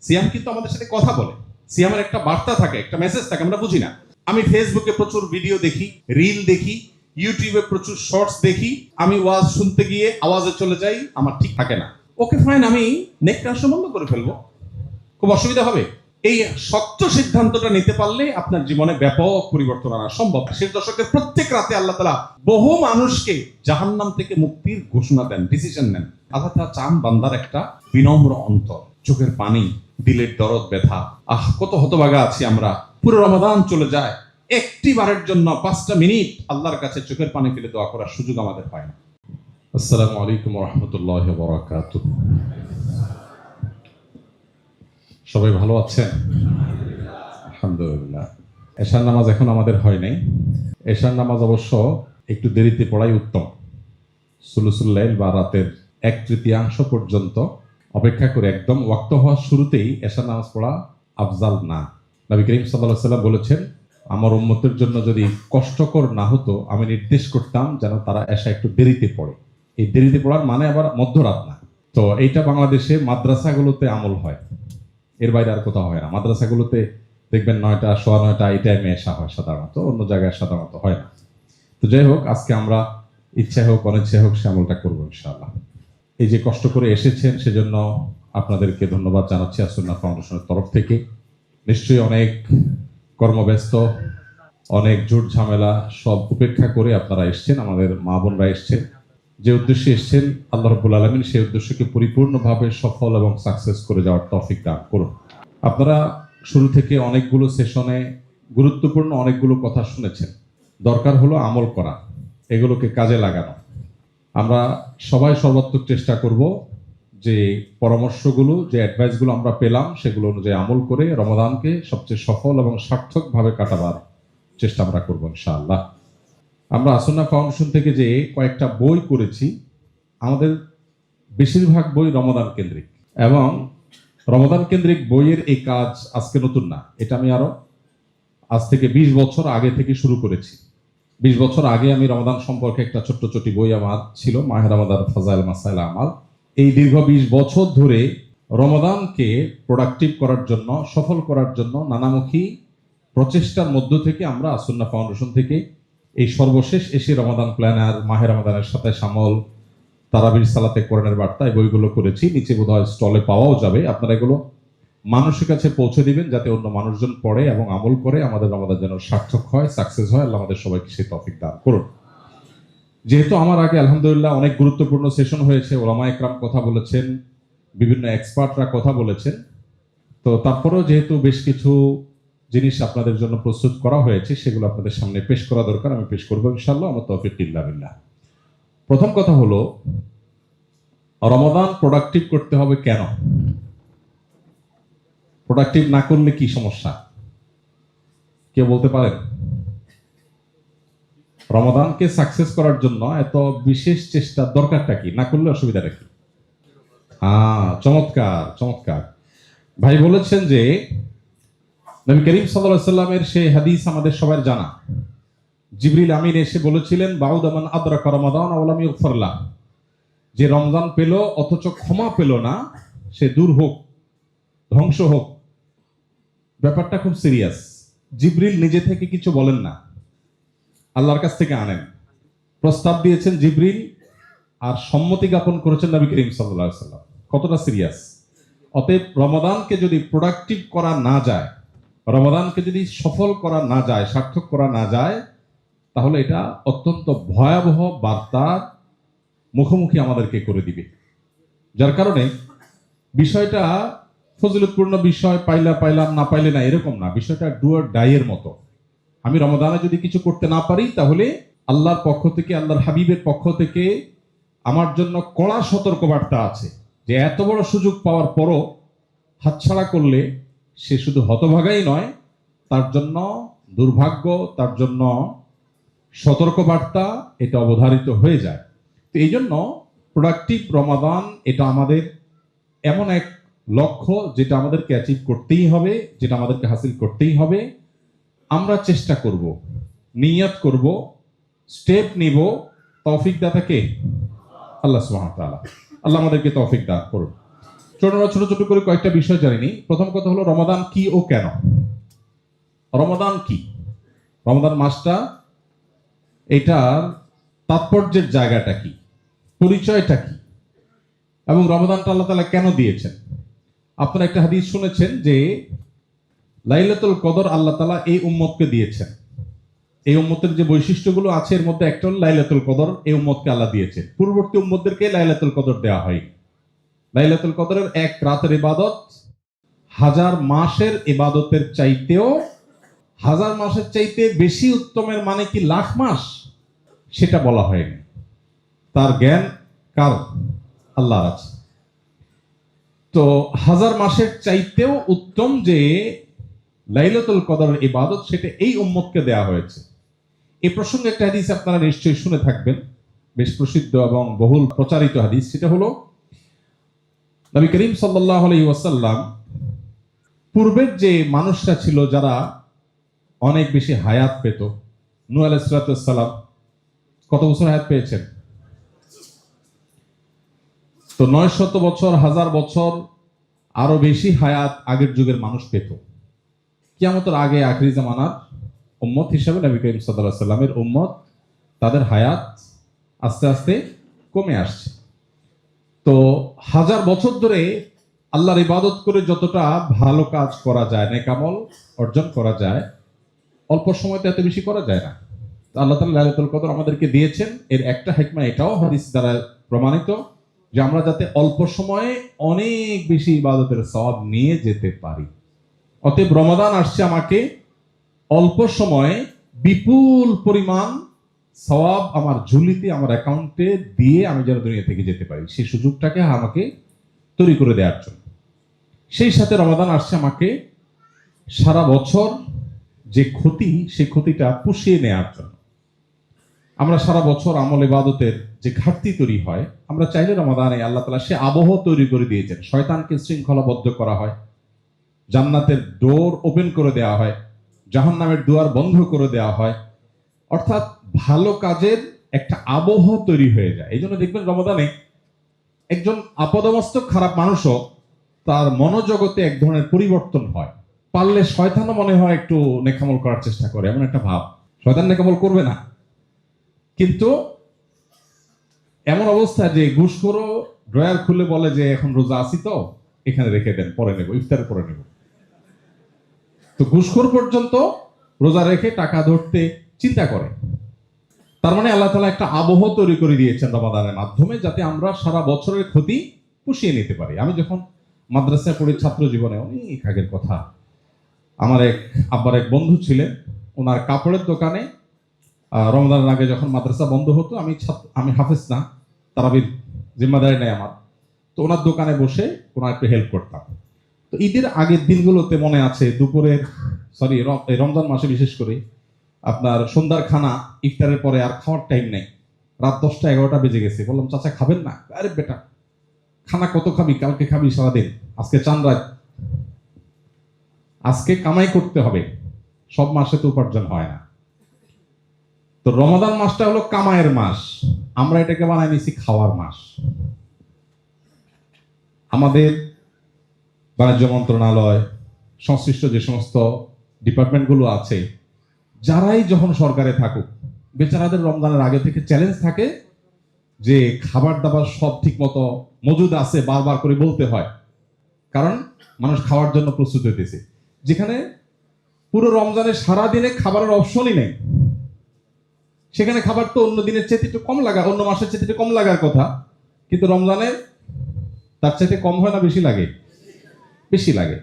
সিয়াম কিন্তু আমাদের সাথে কথা বলে, সিয়ামের একটা বার্তা থাকে, একটা মেসেজ থাকে, আমরা বুঝি না। আমি ফেসবুকে প্রচুর ভিডিও দেখি, রিল দেখি, ইউটিউবে প্রচুর শর্টস দেখি, আমি ওয়াজ শুনতে গিয়ে আওয়াজে চলে যাই, আমার ঠিক থাকে না। ওকে ফাইন, আমি নেট কানেকশন বন্ধ করে ফেলবো, খুব অসুবিধা হবে? এই শক্ত সিদ্ধান্তটা নিতে পারলে আপনার জীবনে ব্যাপক পরিবর্তন আনা সম্ভব। শেষ দশকের প্রত্যেক রাতে আল্লাহ তাআলা বহু মানুষকে জাহান্নাম থেকে মুক্তির ঘোষণা দেন, ডিসিশন নেন। আল্লাহ তাআলা চান বান্দার একটা বিনম্র অন্তর, চোখের পানি, দিলের দরদ ব্যথা। কত হতভাগা আছি আমরা, পুরো রমাদান চলে যায়, একটি বারের জন্য 5টা মিনিট আল্লাহর কাছে চোখের পানি ফেলে দোয়া করার সুযোগ আমাদের হয় না। আসসালামু আলাইকুম ওয়া রাহমাতুল্লাহি ওয়া বারাকাতুহু। সবাই ভালো আছেন? আলহামদুলিল্লাহ। এশার নামাজ এখন আমাদের হয় নাই। এশার নামাজ অবশ্য একটু দেরিতে পড়াই উত্তম। সুলুসুল লাইল বা রাতের 1/3 পর্যন্ত অপেক্ষা করে একদম ওয়াক্ত হওয়ার শুরুতেই এশার নামাজ পড়া আফজাল না। নবী করিম সাল্লাল্লাহু আলাইহি ওয়াসাল্লাম বলেছেন, আমার উম্মতের জন্য যদি কষ্টকর না হতো আমি নির্দেশ করতাম যেন তারা এশা একটু দেরিতে পড়ে। এই দেরিতে পড়ার মানে আবার মধ্যরাত না। তো এইটা বাংলাদেশে মাদ্রাসাগুলোতে আমল হয়, এর বাইরে আর কোথাও হয় না। মাদ্রাসাগুলোতে দেখবেন 9টা, 9:15 এই টাইমে এসা হয় সাধারণত, অন্য জায়গায় সাধারণত হয় না। তো যাই হোক, আজকে আমরা ইচ্ছা হোক অনিচ্ছা হোক সে আমলটা করবো ইনশাআল্লাহ। এই যে কষ্ট করে এসেছেন সেজন্য আপনাদেরকে ধন্যবাদ জানাচ্ছি আসুন্নাহ ফাউন্ডেশনের তরফ থেকে। নিশ্চয়ই অনেক কর্মব্যস্ত, অনেক ঝুট ঝামেলা সব উপেক্ষা করে আপনারা এসছেন, আমাদের মা বোনরা এসছেন। যে উদ্দেশ্যে এসছেন আল্লাহ রাব্বুল আলামিন সেই উদ্দেশ্যকে পরিপূর্ণভাবে সফল এবং সাকসেস করে যাওয়ার তৌফিক দান করুন। আপনারা শুরু থেকে অনেকগুলো সেশনে গুরুত্বপূর্ণ অনেকগুলো কথা শুনেছেন। দরকার হলো আমল করা, এগুলোকে কাজে লাগানো। আমরা সবাই সর্বাত্মক চেষ্টা করব যে পরামর্শগুলো, যে অ্যাডভাইসগুলো আমরা পেলাম সেগুলো অনুযায়ী আমল করে রমাদানকে সবচেয়ে সফল এবং সার্থকভাবে কাটাবার চেষ্টা আমরা করবো ইনশাআল্লাহ। আমরা আসুন্নাহ ফাউন্ডেশন থেকে যে কয়েকটা বই করেছি, আমাদের বেশিরভাগ বই রমাদান কেন্দ্রিক, এবং রমাদান কেন্দ্রিক বইয়ের এই কাজ আজকে নতুন না। এটা আমি আজ থেকে 20 বছর আগে থেকে শুরু করেছি। 20 বছর আগে আমি রমাদান সম্পর্কে একটা ছোট্ট ছোটি বই আমার ছিল, মাহে রমাদান ফাজাইল মাসাইল আমাল। এই দীর্ঘ 20 বছর ধরে রমাদানকে প্রোডাক্টিভ করার জন্য, সফল করার জন্য নানামুখী প্রচেষ্টার মধ্য থেকে আমরা আসুন্নাহ ফাউন্ডেশন থেকে এই সর্বশেষ এসে রমাদান প্ল্যানার, মাহে রমাদানের সাথে শামল, তারাবির সালাতে কোরআনের বার্তা, এই বইগুলো করেছি। নিচে বোধহয় স্টলে পাওয়াও যাবে। আপনারা এগুলো মানুষের কাছে পৌঁছে দিবেন যাতে অন্য মানুষজন পড়ে এবং আমল করে আমাদের রমাদান যেন সার্থক হয়, সাকসেস হয়। আল্লাহ আমাদের সবাইকে সেই তৌফিক দান করুন। যেহেতু আমার আগে আলহামদুলিল্লাহ অনেক গুরুত্বপূর্ণ সেশন হয়েছে, ওলামা একরাম কথা বলেছেন, বিভিন্ন এক্সপার্টরা কথা বলেছেন, তো তারপরেও যেহেতু বেশ কিছু জিনিস আপনাদের জন্য প্রস্তুত করা হয়েছে সেগুলো আপনাদের সামনে পেশ করা দরকার, আমি পেশ করবো ইনশাআল্লাহ। আমার তৌফিক ইল্লা বিল্লাহ। প্রথম কথা হলো, রমাদান প্রোডাক্টিভ করতে হবে কেন? প্রোডাক্টিভ না করলে কি সমস্যা কেউ বলতে পারেন? রমাদানকে সাকসেস করার জন্য এত বিশেষ চেষ্টা দরকারটা কি? না করলে অসুবিধাটা কি? চমৎকার চমৎকার। ভাই বলেছেন যে নবী করিম সাল্লাল্লাহু আলাইহি ওয়াসাল্লামের সেই হাদিস আমাদের সবার জানা। জিবরিল আমিন এসে বলেছিলেন, বাউদা মান আদরাকা রমাদান ওয়া লাম ইগফার লাহ, যে রমজান পেল অথচ ক্ষমা পেল না, সে দূর হোক, ধ্বংস হোক। ব্যাপারটা খুব সিরিয়াস। জিবরিল নিজে থেকে কিছু বলেন না, আল্লাহর কাছ থেকে আনেন। প্রস্তাব দিয়েছেন জিবরিল, আর সম্মতি জ্ঞাপন করেছেন নবী করিম সাল্লাল্লাহু আলাইহি ওয়াসাল্লাম। কতটা সিরিয়াস! অতএব রমাদানকে যদি প্রোডাক্টিভ করা না যায়, রমাদানকে যদি সফল করা না যায়, সার্থক করা না যায়, তাহলে এটা অত্যন্ত ভয়াবহ বার্তার মুখোমুখি আমাদেরকে করে দিবে। যার কারণে বিষয়টা ফজিলতপূর্ণ বিষয়, পাইলাম না পাইলে না এরকম না। বিষয়টা ডু অর ডাই এর মতো। আমি রমাদানে যদি কিছু করতে না পারি, তাহলে আল্লাহর পক্ষ থেকে, আল্লাহর হাবিবের পক্ষ থেকে আমার জন্য কড়া সতর্কবার্তা আছে যে এত বড় সুযোগ পাওয়ার পরও হাতছাড়া করলে সে শুধু হতভাগাই নয়, তার জন্য দুর্ভাগ্য, তার জন্য সতর্কবার্তা এটা অবধারিত হয়ে যায়। তো এই জন্য প্রোডাক্টিভ রমাদান এটা আমাদের এমন এক লক্ষ্য যেটা আমাদেরকে অ্যাচিভ করতেই হবে, যেটা আমাদেরকে হাসিল করতেই হবে। আমরা চেষ্টা করব, নিয়ত করব, স্টেপ নিব। তৌফিক দাতা কে? আল্লাহ সুবহানাহু ওয়া তাআলা। আল্লাহ আমাদেরকে তৌফিক দান করুন। ছোট ছোট করে কয়েকটা বিষয় জানিনি। প্রথম কথা হলো রমাদান কি ও কেন। রমাদান কি, রমাদান মাসটা, এটার তাৎপর্যের জায়গাটা কি, পরিচয়টা কি, এবং রমাদানটা আল্লাহ তাআলা কেন দিয়েছেন। আপনারা একটা হাদিস শুনেছেন যে লাইলাতুল কদর আল্লাহ তাআলা এই উম্মতকে দিয়েছেন। এই উম্মতের যে বৈশিষ্ট্যগুলো আছে এর মধ্যে একটা হলো লাইলাতুল কদর এই উম্মতকে আল্লাহ দিয়েছেন। পূর্ববর্তী উম্মতদেরকে লাইলাতুল কদর দেওয়া হয়। লাইলাতুল কদরের এক রাতের ইবাদত 1000 মাসের ইবাদতের চাইতেও, 1000 মাসের চাইতে বেশি উত্তমের মানে কি লাখ মাস, সেটা বলা হয়নি। তার জ্ঞান কার? আল্লাহর আছে। তো 1000 মাসের চাইতেও উত্তম যে লাইলাতুল কদরের ইবাদত, সেটা এই উম্মতকে দেয়া হয়েছে। এই প্রসঙ্গে একটা হাদিস আপনারা নিশ্চয়ই শুনে থাকবেন, বেশ প্রসিদ্ধ এবং বহুল প্রচারিত হাদিস। সেটা হলো নবী করিম সাল্লাল্লাহু আলাইহি ওয়াসাল্লাম পূর্বের যে মানুষরা ছিল যারা অনেক বেশি হায়াত পেত, নূহ আলাইহিস সালাম কত বছর হায়াত পেয়েছেন? তো 900 বছর, 1000 বছর, আরো বেশি হায়াত আগের যুগের মানুষ পেত। কিয়ামতের আগে আখিরি জামানার উম্মত হিসাবে নবী করিম সাল্লাল্লাহু আলাইহি ওয়াসাল্লামের উম্মত, তাদের হায়াত আস্তে আস্তে কমে আসছে। তো 1000 বছর ধরে আল্লাহর ইবাদত করে যতটা ভালো কাজ করা যায়, নেক আমল অর্জন করা যায়, অল্প সময়তে এত বেশি করা যায় না। তো আল্লাহ তাআলা লাইলাতুল কদর আমাদেরকে দিয়েছেন। এর একটা হিকমা এটাও হাদিস দ্বারা প্রমাণিত যে আমরা যাতে অল্প সময়ে অনেক বেশি ইবাদতের সওয়াব নিয়ে যেতে পারি। অতএব রমাদান আসছে আমাকে অল্প সময়ে বিপুল পরিমাণ সওয়াব আমার ঝুলিতে, আমার অ্যাকাউন্টে দিয়ে আমি যেন দুনিয়া থেকে যেতে পারি, সেই সুযোগটাকে আমাকে তৈরি করে দেওয়ার জন্য। সেই সাথে রমাদান আসছে আমাকে সারা বছর যে ক্ষতি, সেই ক্ষতিটা পুষিয়ে নেওয়ার জন্য। আমরা সারা বছর আমল ইবাদতের যে ঘাটতি তৈরি হয়, আমরা চাইলে রমাদানে আল্লাহ তাআলা সে আবহ তৈরি করে দিয়েছেন। শয়তানকে শৃঙ্খলাবদ্ধ করা হয়, জান্নাতের ডোর ওপেন করে দেওয়া হয়, জাহান্নামের দুয়ার বন্ধ করে দেওয়া হয়, অর্থাৎ ভালো কাজের একটা আবহ তৈরি হয়ে যায়। এই জন্য দেখবেন রমাদানে একজন আপদমস্তক খারাপ মানুষও তার মনোজগতে এক ধরনের পরিবর্তন হয়। পারলে শয়তানও মনে হয় একটু নেকামল করার চেষ্টা করে, এমন একটা ভাব। শয়তান নেকামল করবে না, কিন্তু এমন অবস্থা যে ঘুষখোরও ড্রয়ার খুলে বলে যে এখন রোজা আছি, তো এখানে রেখে দেন, পরে নেব, ইফতারের পরে নেব। তো ঘুষখোর পর্যন্ত রোজা রেখে টাকা ধরতে চিন্তা করে। তার মানে আল্লাহ তাআলা একটা আবহ তৈরি করে দিয়েছেন রমাদানের মাধ্যমে, যাতে আমরা সারা বছরের ক্ষতি পুষিয়ে নিতে পারি। আমি যখন মাদ্রাসায় পড়ি, ছাত্র জীবনে, অনেক আগের কথা, আমার আব্বার এক বন্ধু ছিলেন, ওনার কাপড়ের দোকানে রমজানের আগে যখন মাদ্রাসা বন্ধ হতো, আমি হাফেজ না, তারাবির জিম্মাদারি নেই আমার, তো ওনার দোকানে বসে ওনার একটু হেল্প করতাম। তো ঈদের আগের দিনগুলোতে মনে আছে, রমজান মাসে বিশেষ করে আপনার সন্ধ্যার খানা ইফতারের পরে আর খাওয়ার টাইম নেই, রাত 10টা 11টা বেজে গেছে। বললাম, চাচা খাবেন না? আরে বেটা, খানা কত খাবি, কালকে খাবি সারাদিন, আজকে চান রাত, আজকে কামাই করতে হবে, সব মাসে তো উপার্জন হয় না। তো রমাদান মাসটা হলো কামাইয়ের মাস, আমরা এটাকে বানাই নিছি খাওয়ার মাস। আমাদের বাণিজ্য মন্ত্রণালয় সংশ্লিষ্ট যে সমস্ত ডিপার্টমেন্টগুলো আছে, যারাই যখন সরকারে থাকুক, বেচারাদের রমজানের আগে থেকে চ্যালেঞ্জ থাকে যে খাবার দাবার সব ঠিক মতো মজুদ আছে, বারবার করে বলতে হয়, কারণ মানুষ খাওয়ার জন্য প্রস্তুত হইতেছে। যেখানে পুরো রমজানের সারা দিনে খাবারের অপশনই নেই, সেখানে খাবার তো অন্য দিনের চেয়ে একটু কম লাগা, অন্য মাসের চেয়ে একটু কম লাগার কথা, কিন্তু রমজানে তার চাইতে কম হয় না বেশি লাগে? বেশি লাগে।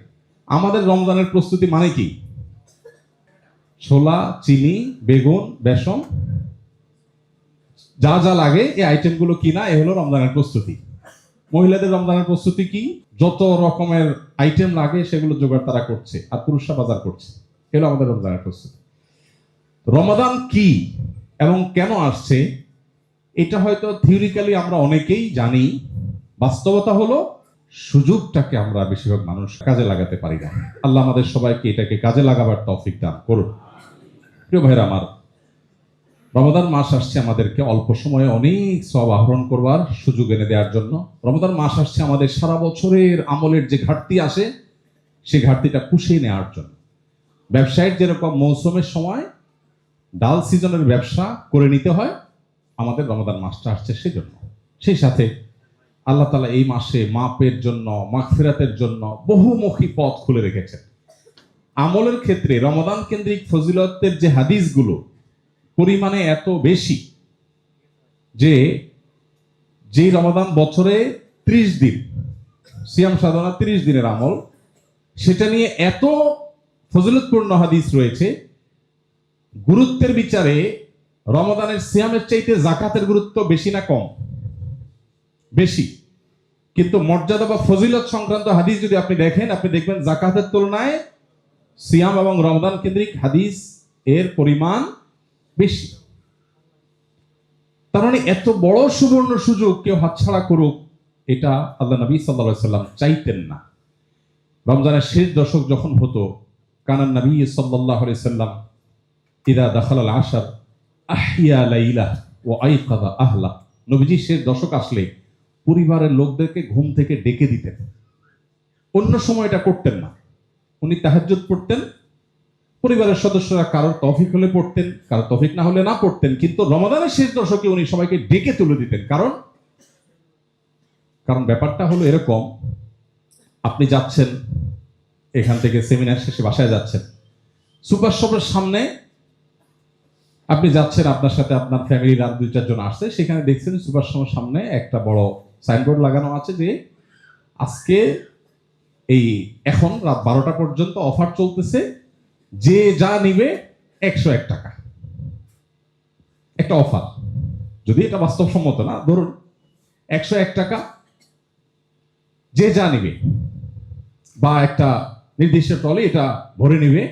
আমাদের রমজানের প্রস্তুতি মানে কি? ছোলা, চিনি, বেগুন, বেসন, যা যা লাগে এই আইটেমগুলো কিনা, এ হলো রমজানের প্রস্তুতি। মহিলাদের রমজানের প্রস্তুতি কি? যত রকমের আইটেম লাগে সেগুলো জোগাড় তারা করছে, আর পুরুষরা বাজার করছে। এগুলো আমাদের রমজানের প্রস্তুতি। রমাদান কি এবং কেন আসছে, এটা হয়তো থিওরিক্যালি আমরা অনেকেই জানি, বাস্তবতা হলো সুযোগটাকে আমরা বেশিরভাগ মানুষ কাজে লাগাতে পারি না। আল্লাহ আমাদের সবাইকে এটাকে কাজে লাগাবার তৌফিক দান করুন। প্রিয় ভাইরা আমার, রমাদান মাস আসছে আমাদেরকে অল্প সময়ে অনেক সওয়াব আহরণ করবার সুযোগ এনে দেওয়ার জন্য। রমাদান মাস আসছে আমাদের সারা বছরের আমলের যে ঘাটতি আসে সেই ঘাটতিটা পুষিয়ে নেওয়ার জন্য। ব্যবসায়ের যেরকম মৌসুমের সময় ডাল সিজনের ব্যবসা করে নিতে হয়, আমাদের রমাদান মাসটা আসছে সেজন্য। সেই সাথে আল্লাহ তাআলা এই মাসে মাপের জন্য, মাগফিরাতের জন্য বহুমুখী পথ খুলে রেখেছেন। আমলের ক্ষেত্রে রমাদান কেন্দ্রিক ফজিলতের যে হাদিসগুলো পরিমাণে এত বেশি যে যেই রমাদান বছরে 30 দিন সিয়াম সাধনা, 30 দিনের আমল, সেটা নিয়ে এত ফজিলতপূর্ণ হাদিস রয়েছে। গুরুত্বের বিচারে রমাদানের সিয়ামের চাইতে যাকাতের গুরুত্ব বেশি না কম? বেশি। কিন্তু মর্যাদা বা ফজিলত সংক্রান্ত হাদিস যদি আপনি দেখেন, আপনি দেখবেন যাকাতের তুলনায় সিয়াম এবং রমাদান কেন্দ্রিক হাদিস এর পরিমাণ বেশি। তার মানে এত বড় সুবর্ণ সুযোগ কেউ হাতছাড়া করুক, এটা আল্লাহ নবী সাল্লাল্লাহু আলাইহি ওয়াসাল্লাম চাইতেন না। রমজানের শেষ দশক যখন হতো, কানান নবী সাল্লাল্লাহু আলাইহি ওয়াসাল্লাম ইদা দাখালাল আশর আহিয়া লাইলা ওয়া আইকাযা আহলা। নবীজি শেষ দশক আসলে পরিবারের লোকদেরকে ঘুম থেকে ডেকে দিতেন। অন্য সময় এটা করতেন না। উনি তাহাজ্জুদ পড়তেন, পরিবারের সদস্যরা কারোর তৌফিক হলে পড়তেন, কারোর তৌফিক না হলে না পড়তেন, কিন্তু রমাদানের শেষ দশকে উনি সবাইকে ডেকে তুলে দিতেন। কারণ ব্যাপারটা হলো এরকম, আপনি যাচ্ছেন এখান থেকে সেমিনার শেষে বাসায় যাচ্ছেন, সুপার শপের সামনে আপনি যাচ্ছেন, আপনার সাথে আপনার ফ্যামিলির আর 2-4 জন আসছে, সেখানে দেখছেন সুপার শপের সামনে একটা বড় সাইনবোর্ড লাগানো আছে যে আজকে এখন রাত 12টা পর্যন্ত অফার চলতেছে, যে যা নিবে 101 টাকা। একটা অফার, যদি এটা বাস্তবসম্মত না, ধরুন 101 টাকা যে যা নিবে, বা একটা নির্দিষ্ট ট্রলি এটা ভরে নিবে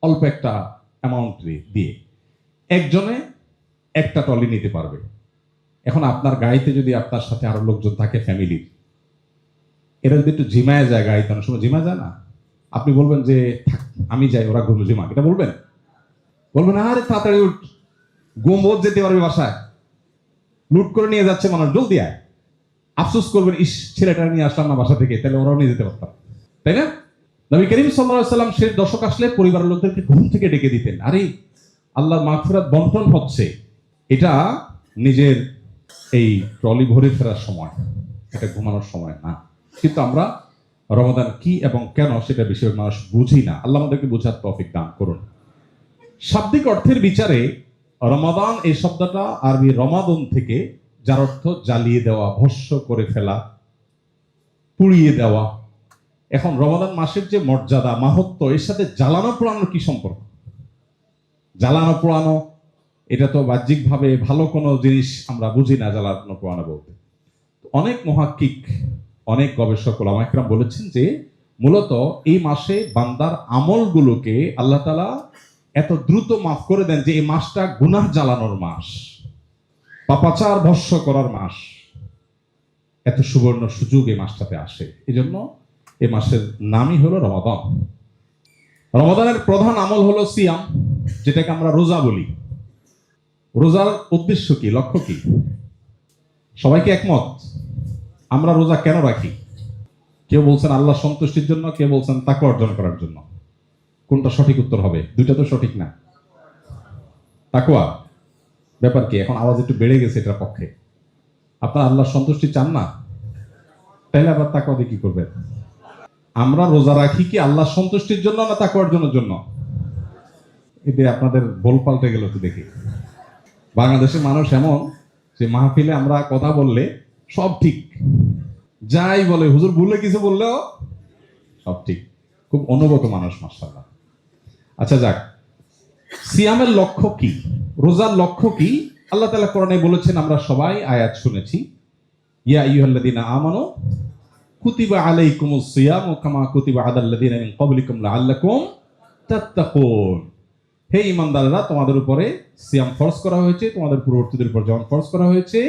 অল্প একটা অ্যামাউন্ট দিয়ে, একজনে একটা ট্রলি নিতে পারবে। এখন আপনার গাড়িতে যদি আপনার সাথে আরো লোকজন থাকে ফ্যামিলির, এরা যদি একটু জিমায় যায়, গাড়িতে অনেক সময় জিমা যায় না, আপনি বলবেন যে থাক আমি যাই, ওরা ঘুমো জিমা, এটা বলবেন? আরে তাড়াতাড়ি উঠ, গোমবোধ যেতে পারবে বাসায়, লুট করে নিয়ে যাচ্ছে মানুষ, জলদি আয়। আফসোস করবেন, ইস ছেলেটা নিয়ে আসলাম না বাসা থেকে, তাহলে ওরাও নিয়ে যেতে পারতাম, তাই না? নবী করিম সাল্লাল্লাহু আলাইহি ওয়াসাল্লাম শেষ দশক আসলে পরিবারের লোকদেরকে ঘুম থেকে ডেকে দিতেন। আরে আল্লাহর মাগফিরাত বন্টন হচ্ছে, এটা নিজের এই ট্রলি ভরে ফেরার সময়, এটা ঘুমানোর সময় না। কিন্তু আমরা রমাদান কি এবং কেন সেটা বেশিরভাগ মানুষ বুঝি না। আল্লাহ আমাদেরকে বোঝার তৌফিক দান করুন। শাব্দিক অর্থের বিচারে রমাদান এই শব্দটা আরবি রমাদন থেকে, যার অর্থ জ্বালিয়ে দেওয়া, ভস্ম করে ফেলা, পুড়িয়ে দেওয়া। এখন রমাদান মাসের যে মর্যাদা, মাহাত্ম্য, এর সাথে জ্বালানো পোড়ানোর কি সম্পর্ক? জ্বালানো পোড়ানো এটা তো বাহ্যিকভাবে ভালো কোনো জিনিস আমরা বুঝি না জ্বালানো পোড়ানো বলতে। অনেক মুহাক্কিক, অনেক গবেষক ওলামা ইকরাম বলেছেন যে মূলত এই মাসে বান্দার আমলগুলোকে আল্লাহ তাআলা এত দ্রুত মাফ করে দেন যে এই মাসটা গুনাহ জ্বালানোর মাস, পাপাচার ভস্ম করার মাস। এত সুবর্ণ সুযোগ এই মাসটাতে আসে, এই জন্য এই মাসের নামই হলো রমাদান। রমাদানের প্রধান আমল হলো সিয়াম, যেটাকে আমরা রোজা বলি। রোজার উদ্দেশ্য কি, লক্ষ্য কি? সবাইকে একমত? আমরা রোজা কেন রাখি? কেউ বলছেন আল্লাহ সন্তুষ্টির জন্য, কেউ বলছেন তাকওয়া অর্জন করার জন্য। কোনটা সঠিক উত্তর হবে? দুইটা তো সঠিক না। তাকওয়া ব্যাপার কি? এখন আওয়াজ একটু বেড়ে গেছে এটার পক্ষে। আপনার আল্লাহ সন্তুষ্টি চান না, তাহলে আবার তাকওয়া দিয়ে কি করবেন? আমরা রোজা রাখি কি আল্লাহ সন্তুষ্টির জন্য না তাকওয়া অর্জনের জন্য? এতে আপনাদের বল পাল্টে গেল তো দেখি। বাংলাদেশের মানুষ এমন যে মাহফিলে আমরা কথা বললে সব ঠিক, যাই বলে হুজুর ভুলে কিছু বললেও সব ঠিক। খুব অনুভূত মানুষ, মাশাআল্লাহ। আচ্ছা যাক, সিয়ামের লক্ষ্য কি, রোজার লক্ষ্য কি? আল্লাহ তাআলা কোরআনে বলেছেন, আমরা সবাই আয়াত শুনেছি, ইয়া আইয়ুহাল্লাযীনা আমানু কুতিবা আলাইকুমুস সিয়ামু কামা কুতিবা আলাল্লাযীনা মিন ক্বাবলিকুম লাআল্লাকুম তাত্তাকুন। হে ঈমানদাররা, তোমাদের উপরে সিয়াম ফরজ করা হয়েছে, তোমাদের পূর্ববর্তীদের উপর যেমন ফরজ করা হয়েছে,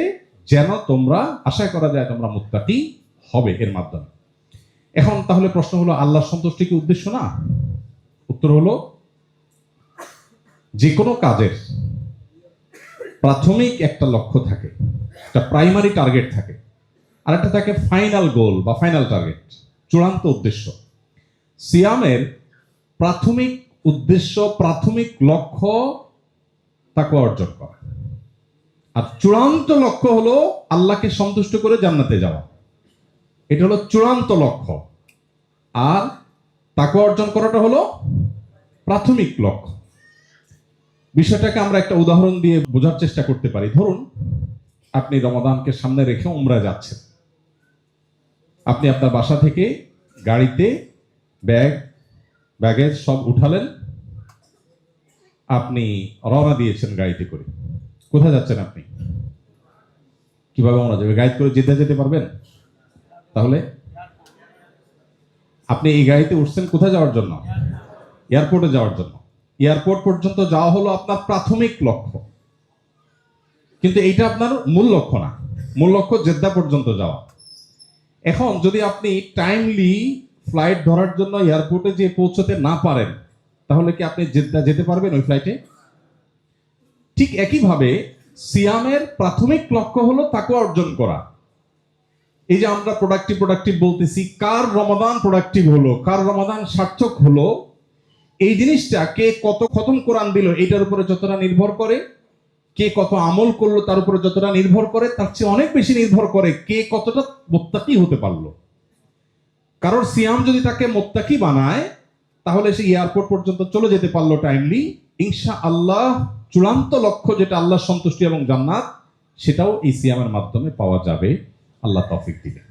যেন তোমরা আশা করা যায় তোমরা মুত্তাকি হবে এর মাধ্যমে। এখন তাহলে প্রশ্ন হলো, আল্লাহর সন্তুষ্টি কি উদ্দেশ্য না? উত্তর হলো, যে কোনো কাজের প্রাথমিক একটা লক্ষ্য থাকে, একটা প্রাইমারি টার্গেট থাকে, আর একটা থাকে ফাইনাল গোল বা ফাইনাল টার্গেট, চূড়ান্ত উদ্দেশ্য। সিয়ামের প্রাথমিক উদ্দেশ্য, প্রাথমিক লক্ষ্য তাকওয়া অর্জন করা, আর চূড়ান্ত লক্ষ্য হলো আল্লাহকে সন্তুষ্ট করে জান্নাতে যাওয়া। এটা হলো চূড়ান্ত লক্ষ্য, আর তাকওয়া অর্জন করাটা হলো প্রাথমিক লক্ষ্য। বিষয়টাকে আমরা একটা উদাহরণ দিয়ে বোঝার চেষ্টা করতে পারি। ধরুন আপনি রমাদানকে সামনে রেখে উমরা যাচ্ছেন। আপনি আপনার বাসা থেকে গাড়িতে ব্যাগেজ সব উঠালেন, আপনি রওনা দিয়েছেন গাড়িতে করে। কোথায় যাচ্ছেন আপনি? কিভাবে উমরা যাবে? গাড়ি করে জেদ্দা যেতে পারবেন? তাহলে আপনি এই গাড়িতে উঠছেন কোথায় যাওয়ার জন্য? এয়ারপোর্টে যাওয়ার জন্য। এয়ারপোর্ট পর্যন্ত যাওয়া হলো আপনার প্রাথমিক লক্ষ্য, কিন্তু এইটা আপনার মূল লক্ষ্য না। মূল লক্ষ্য জেদ্দা পর্যন্ত যাওয়া। এখন যদি আপনি টাইমলি ফ্লাইট ধরার জন্য এয়ারপোর্টে যে পৌঁছতে না পারেন, তাহলে কি আপনি জেদ্দা যেতে পারবেন ওই ফ্লাইটে? ঠিক একইভাবে সিয়ামের প্রাথমিক লক্ষ্য হলো তাকওয়া অর্জন করা। এই যে আমরা প্রোডাক্টিভ বলতেছি, কার রমাদান প্রোডাক্টিভ হলো, কার রমাদান সার্থক হলো, এই জিনিসটা কে কত খতম কোরআন দিল এটার উপরে যতটা নির্ভর করে, কে কত আমল করলো তার উপরে যতটা নির্ভর করে, তার চেয়ে অনেক বেশি নির্ভর করে কে কতটা মুত্তাকি হতে পারলো। কারণ সিয়াম যদি তাকে মুত্তাকি বানায়, তাহলে সে এয়ারপোর্ট পর্যন্ত চলে যেতে পারলো টাইমলি। ইনশাআল্লাহ চূড়ান্ত লক্ষ্য যেটা আল্লাহর সন্তুষ্টি এবং জান্নাত, সেটাও এই সিয়ামের মাধ্যমে পাওয়া যাবে, আল্লাহ তৌফিক দিবেন।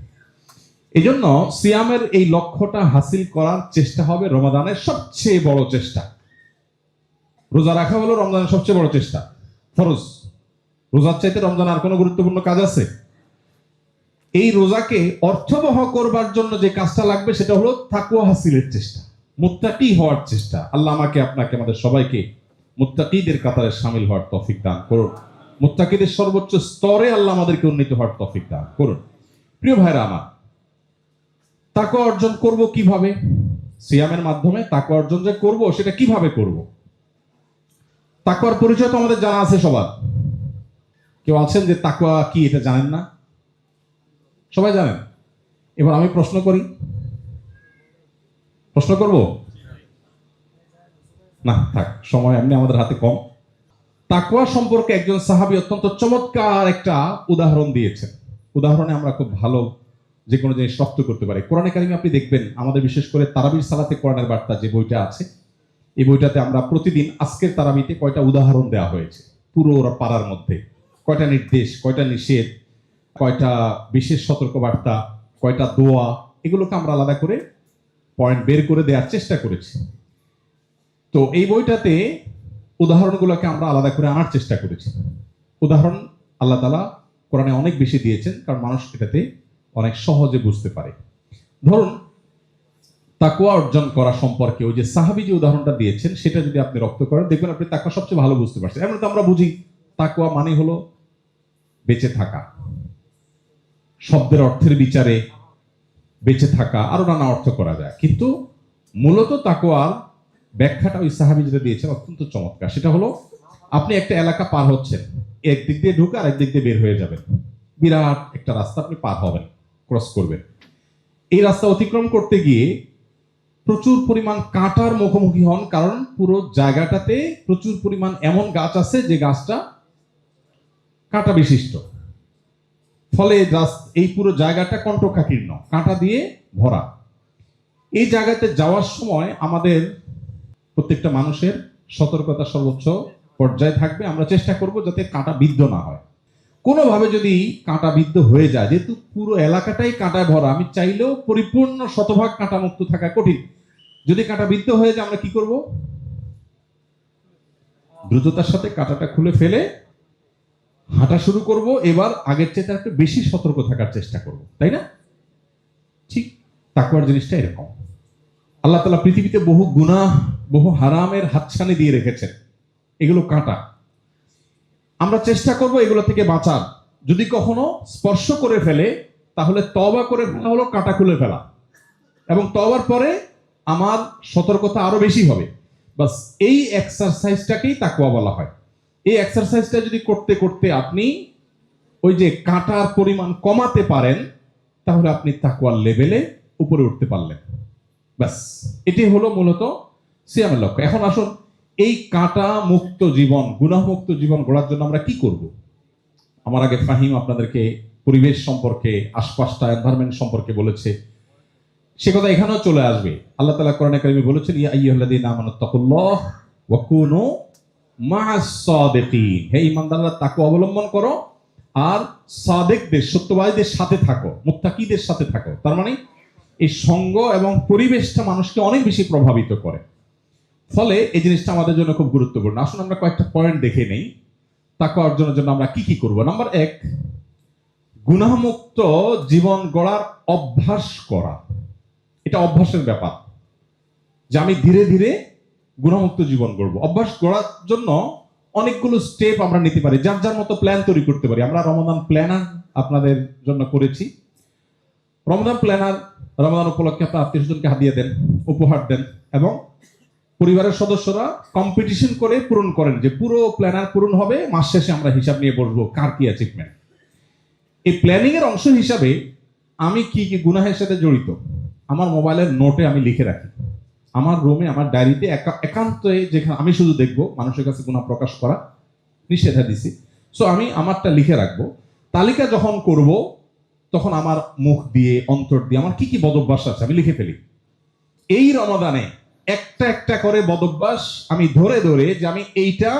এই জন্য সিয়ামের এই লক্ষ্যটা হাসিল করার চেষ্টা হবে রমাদানের সবচেয়ে বড় চেষ্টা। রোজা রাখা হলো রমজানের সবচেয়ে বড় চেষ্টা, ফরজ। রোজার চাইতে রমজান আর কোনো গুরুত্বপূর্ণ কাজ আছে? এই রোজাকে অর্থবহ করবার জন্য যে কাজটা লাগবে সেটা হলো তাকওয়া হাসিলের চেষ্টা, মুত্তাকি হওয়ার চেষ্টা। আল্লাহ আমাকে, আপনাকে, আমাদের সবাইকে মুত্তাকিদের কাতারে শামিল হওয়ার তৌফিক দান করুন। মুত্তাকিদের সর্বোচ্চ স্তরে আল্লাহ আমাদেরকে উন্নীত হওয়ার তৌফিক দান করুন। প্রিয় ভাইরা আমার, তাকওয়া অর্জন করব কিভাবে? সিয়ামের মাধ্যমে তাকওয়া অর্জন যে করব, সেটা কিভাবে করব? তাকওয়ার পরিচয় তো আমাদের জানা আছে সবার। কেউ আছেন যে তাকওয়া কি এটা জানেন না? সবাই জানেন। এবার আমি প্রশ্ন করব না, থাক, সময় এমনি আমাদের হাতে কম। তাকওয়া সম্পর্কে একজন সাহাবী অত্যন্ত চমৎকার একটা উদাহরণ দিয়েছেন। উদাহরণে আমরা খুব ভালো যে কোনো জিনিস রপ্ত করতে পারি। কোরআনে কারিমে আপনি দেখবেন, আমাদের বিশেষ করে তারাবির সালাতে কোরআনের বার্তা যে বইটা আছে, এই বইটাতে আমরা প্রতিদিন আজকের তারাবিতে কয়টা উদাহরণ দেওয়া হয়েছে পুরো পাড়ার মধ্যে। কয়টা নির্দেশ, কয়টা নিষেধ, কয়টা বিশেষ সতর্কবার্তা, কয়টা দোয়া, এগুলোকে আমরা আলাদা করে পয়েন্ট বের করে দেওয়ার চেষ্টা করেছি। তো এই বইটাতে উদাহরণগুলোকে আমরা আলাদা করে আনার চেষ্টা করেছি। উদাহরণ আল্লাহ তাআলা কোরআনে অনেক বেশি দিয়েছেন, কারণ মানুষ এটাতে অনেক সহজে বুঝতে পারে। ধরুন তাকওয়া অর্জন করা সম্পর্কে ওই যে সাহাবী যে উদাহরণটা দিয়েছেন, সেটা যদি আপনি রপ্ত করেন, দেখবেন আপনি তাকওয়া সবচেয়ে ভালো বুঝতে পারছেন। এমন তো আমরা বুঝি তাকওয়া মানে হলো বেঁচে থাকা, শব্দের অর্থের বিচারে বেঁচে থাকা, আরো নানা অর্থ করা যায়, কিন্তু মূলত তাকওয়ার ব্যাখ্যাটা ওই সাহাবী যেটা দিয়েছেন অত্যন্ত চমৎকার। সেটা হলো, আপনি একটা এলাকা পার হচ্ছেন, একদিক দিয়ে ঢুকে আর একদিক দিয়ে বের হয়ে যাবেন। বিরাট একটা রাস্তা আপনি পার হবেন, ক্রস করবেন। এই রাস্তা অতিক্রম করতে গিয়ে প্রচুর পরিমাণ কাঁটার মুখোমুখি হন, কারণ পুরো জায়গাটাতে প্রচুর পরিমাণ এমন গাছ আছে যে গাছটা কাঁটা বিশিষ্ট। ফলে এই পুরো জায়গাটা কণ্টকাকীর্ণ, কাঁটা দিয়ে ভরা। এই জায়গাতে যাওয়ার সময় আমাদের প্রত্যেকটা মানুষের সতর্কতা সর্বোচ্চ পর্যায়ে থাকবে। আমরা চেষ্টা করব যাতে কাঁটা বিদ্ধ না হয়। কোনোভাবে যদি কাঁটা বিদ্ধ হয়ে যায়, যেহেতু পুরো এলাকাটাই কাঁটায় ভরা, আমি চাইলেও পরিপূর্ণ শতভাগ কাঁটা মুক্ত থাকা কঠিন। যদি কাঁটা বিদ্ধ হয়ে যায়, আমরা কি করব? দ্রুততার সাথে কাঁটাটা খুলে ফেলে হাঁটা শুরু করব। এবার আগের চেয়ে একটু বেশি সতর্ক থাকার চেষ্টা করব, তাই না? ঠিক তাকওয়ার জিনিসটা এরকম। আল্লাহ তাআলা পৃথিবীতে বহু গুনাহ, বহু হারামের হাতছানি দিয়ে রেখেছেন, এগুলো কাঁটা। আমরা চেষ্টা করব এগুলো থেকে বাঁচার। যদি কখনো স্পর্শ করে ফেলে, তাহলে তওবা করে ফেলা হলো কাঁটা খুলে ফেলা, এবং তওবার পরে আমার সতর্কতা আরো বেশি হবে। বাস এই এক্সারসাইজটাকেই তাকওয়া বলা হয়। এই এক্সারসাইজটা যদি করতে করতে আপনি ওই যে কাঁটার পরিমাণ কমাতে পারেন, তাহলে আপনি তাকওয়ার লেভেলে উপরে উঠতে পারলেন। ব্যাস, এটি হলো মূলত সিয়ামের লক্ষ্য। এখন আসুন, এই কাঁটা মুক্ত জীবন, গুনাহ মুক্ত জীবন গড়ার জন্য আমরা কি করব? আমার আগে ফাহিম আপনাদেরকে পরিবেশ সম্পর্কে, আশপাশটা এনভায়রনমেন্ট সম্পর্কে বলেছে, সে কথা এখানেও চলে আসবে। আল্লাহ তাআলা কোরআনে কারিমে বলেছেন, ইয়া আইয়ুহাল্লাযীনা আমানুত্তাকুল্লাহ ওয়া কুনু মা'আস সাদিকিন, হে ঈমানদাররা তাকওয়া অবলম্বন করো আর সাদিকদের, সত্যবাদীদের সাথে থাকো, মুত্তাকিদের সাথে থাকো। তার মানে এই সঙ্গ এবং পরিবেশটা মানুষকে অনেক বেশি প্রভাবিত করে, ফলে এই জিনিসটা আমাদের জন্য খুব গুরুত্বপূর্ণ। আসুন আমরা কয়েকটা পয়েন্ট দেখে নেই তাকওয়া অর্জনের জন্য আমরা কি কি করব। নাম্বার 1, গুনাহমুক্ত জীবন গড়ার অভ্যাস করা। এটা অভ্যাসের ব্যাপার, যে আমি ধীরে ধীরে গুনাহমুক্ত জীবন গড়ব। অভ্যাস গড়ার জন্য অনেকগুলো স্টেপ আমরা নিতে পারি, যার যার মতো প্ল্যান তৈরি করতে পারি। আমরা রমাদান প্ল্যানার আপনাদের জন্য করেছি। রমাদান প্ল্যানার রমাদান উপলক্ষে আপনার আত্মীয়স্বজনকে হাদিয়া দেন, উপহার দেন, এবং পরিবারের সদস্যরা কম্পিটিশন করে পূরণ করেন, যে পুরো প্ল্যানার পূরণ হবে, মাস শেষে আমরা হিসাব নিয়ে বসবো কার কি অ্যাচিভমেন্ট। এই প্ল্যানিং এর অংশ হিসাবে আমি কি কি গুনাহের সাথে জড়িত আমার মোবাইলের নোটে আমি লিখে রাখি। আমার রুমে, আমার ডায়েরিতে একান্তে, যেখানে আমি শুধু দেখবো, মানুষের কাছে গুনাহ প্রকাশ করা নিষেধা দিছি, সো আমি আমারটা লিখে রাখবো। তালিকা যখন করব, তখন আমার মুখ দিয়ে, অন্তর দিয়ে আমার কি কি বদভ্যাস আছে আমি লিখে ফেলি। এই রমাদানে একটা একটা করে বদভ্যাস আমি ধরে ধরে, যে আমি এইটা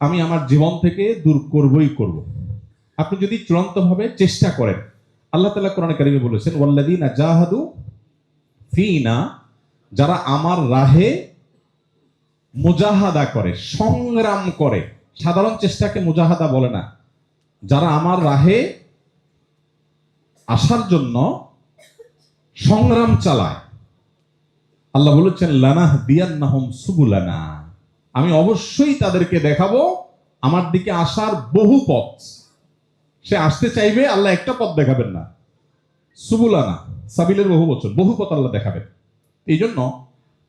আমি আমার জীবন থেকে দূর করবই করব। আপনি যদি চূড়ান্তভাবে চেষ্টা করেন, আল্লাহ তাআলা কোরআনে কারিমে বলেছেন, ওয়াল্লাযীনা জাহাদু ফিনা, যারা আমার রাহে মুজাহাদা করে, সংগ্রাম করে। সাধারণ চেষ্টাকে মুজাহাদা বলে না। যারা আমার রাহে আসার জন্য সংগ্রাম চালায়, আল্লাহ বলেছেন, লানাহদিয়ান্নাহুম সুবুলানা, আমি অবশ্যই তাদেরকে দেখাবো আমার দিকে আসার বহু পথ। সে আসতে চাইবে, আল্লাহ একটা পথ দেখাবেন না, সুবুলানা, সাবিলের বহু বচন, বহু পথ আল্লাহ দেখাবেন। এই জন্য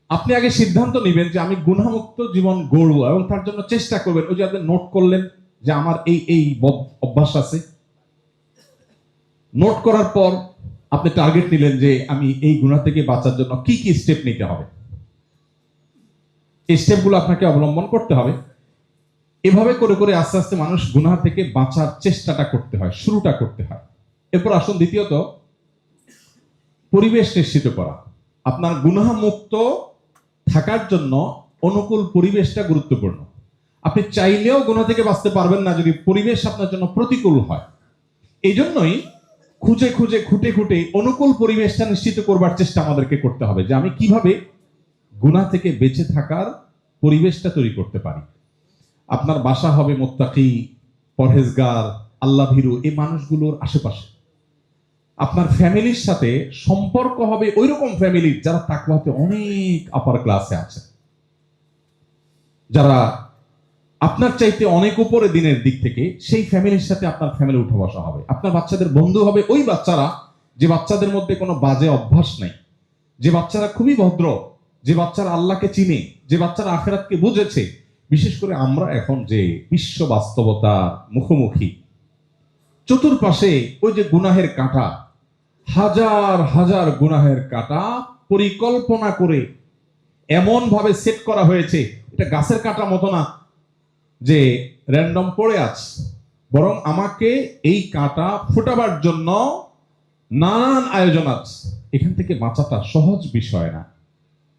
আপনি আগে সিদ্ধান্ত নেবেন যে আমি গুনাহমুক্ত জীবন গড়ব, এবং তার জন্য চেষ্টা করবেন। ওই যে আপনি নোট করলেন যে আমার এই এই অভ্যাস আছে, নোট করার পর আপনি টার্গেট নিলেন যে আমি এই গুনাহ থেকে বাঁচার জন্য কি কি স্টেপ নিতে হবে। এই স্টেপগুলো আপনাকে অবলম্বন করতে হবে। এভাবে করে করে আস্তে আস্তে মানুষ গুনাহ থেকে বাঁচার চেষ্টাটা করতে হয়, শুরুটা করতে হয়। এরপর আসুন দ্বিতীয়ত, পরিবেশ নিশ্চিত করা। আপনার গুনাহ মুক্ত থাকার জন্য অনুকূল পরিবেশটা গুরুত্বপূর্ণ। আপনি চাইলেও গুনাহ থেকে বাঁচতে পারবেন না যদি পরিবেশ আপনার জন্য প্রতিকূল হয়। এই জন্যই খুঁজে খুঁজে খুঁটে খুঁটে অনুকূল পরিবেশটা নিশ্চিত করবার চেষ্টা আমাদেরকে করতে হবে, যে আমি কিভাবে গুনাহ থেকে বেঁচে থাকার পরিবেশটা তৈরি করতে পারি। আপনার বাসা হবে মুত্তাকি, পরহেজগার, আল্লাহ ভীরু এই মানুষগুলোর আশেপাশে। আপনার ফ্যামিলির সাথে সম্পর্ক হবে ওইরকম ফ্যামিলির যারা তাকওয়াতে অনেক আপার ক্লাসে আছে, যারা আপনার চাইতে অনেক উপরে দিনের দিক থেকে, সেই ফ্যামিলির সাথে আপনার ফ্যামিলি উঠা বসা হবে। আপনার বাচ্চাদের বন্ধু হবে ওই বাচ্চারা যে বাচ্চাদের মধ্যে কোনো বাজে অভ্যাস নেই, যে বাচ্চারা খুবই ভদ্র, যে বাচ্চারা আল্লাহকে চিনে, যে বাচ্চারা আখিরাতকে বুঝেছে। বিশেষ করে আমরা এখন যে বিশ্ব বাস্তবতার মুখোমুখি, চতুর্পাশে ওই যে গুনাহের কাঁটা, হাজার হাজার গুনাহের কাঁটা পরিকল্পনা করে এমন ভাবে সেট করা হয়েছে, এটা গাছের কাঁটা মতো না যে র্যান্ডম পড়ে আছে, বরং আমাকে এই কাঁটা ফোটাবার জন্য নানান আয়োজন আছে। এখান থেকে বাঁচাটা সহজ বিষয় না।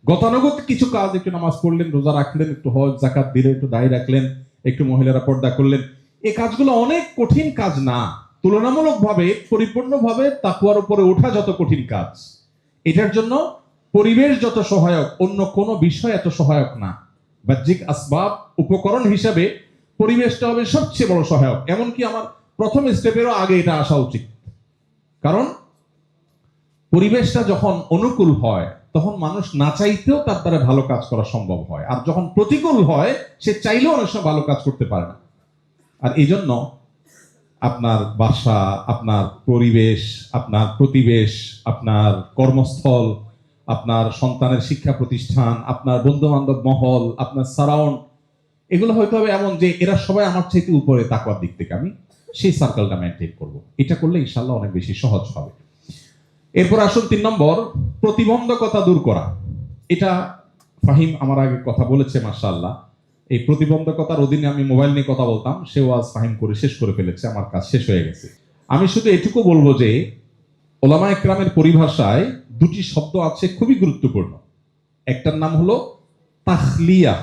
গতানুগত কিছু কাজ, একটু নামাজ পড়লেন, রোজা রাখলেন, একটু হজ যাকাত দিলেন, একটু দাড়ি রাখলেন, একটু মহিলারা পর্দা করলেন, এই কাজগুলো অনেক কঠিন কাজ না। তুলনামূলকভাবে পরিপূর্ণভাবে তাকওয়ার উপরে ওঠা যত কঠিন কাজ, এটার জন্য পরিবেশ যত সহায়ক, অন্য কোনো বিষয় এত সহায়ক না। বাহ্যিক আসবাব, উপকরণ হিসাবে পরিবেশটা হবে সবচেয়ে বড় সহায়ক। এমনকি আমার প্রথম স্টেপেরও আগে এটা আসা উচিত, কারণ পরিবেশটা যখন অনুকূল হয় তখন মানুষ না চাইতেও তার দ্বারা ভালো কাজ করা সম্ভব হয়, আর যখন প্রতিকূল হয় সে চাইলেও অনেক সময় ভালো কাজ করতে পারে না। আর এই জন্য আপনার বাসা, আপনার পরিবেশ, আপনার প্রতিবেশ, আপনার কর্মস্থল, আপনার সন্তানের শিক্ষা প্রতিষ্ঠান, আপনার বন্ধু বান্ধব মহল, আপনার সারাউন্ড, এগুলো হয়তো হবে এমন যে এরা সবাই আমার চাইতে উপরে তাকওয়ার দিক থেকে, আমি সেই সার্কেলটা মেনটেন করব। এটা করলে ইনশাল্লাহ অনেক বেশি সহজ হবে। এরপর আসুন 3 নম্বর, প্রতিবন্ধকতা দূর করা। এটা ফাহিম আমার আগে কথা বলেছে, মাশাআল্লাহ। এই প্রতিবন্ধকতার অধীনে আমি মোবাইল নিয়ে কথা বলতাম, সেও আজ ফাহিম করে শেষ করে ফেলেছে, আমার কাজ শেষ হয়ে গেছে। আমি শুধু এটুকু বলবো যে ওলামা একরামের পরিভাষায় দুটি শব্দ আছে খুবই গুরুত্বপূর্ণ। একটার নাম হলো তাখলিয়া,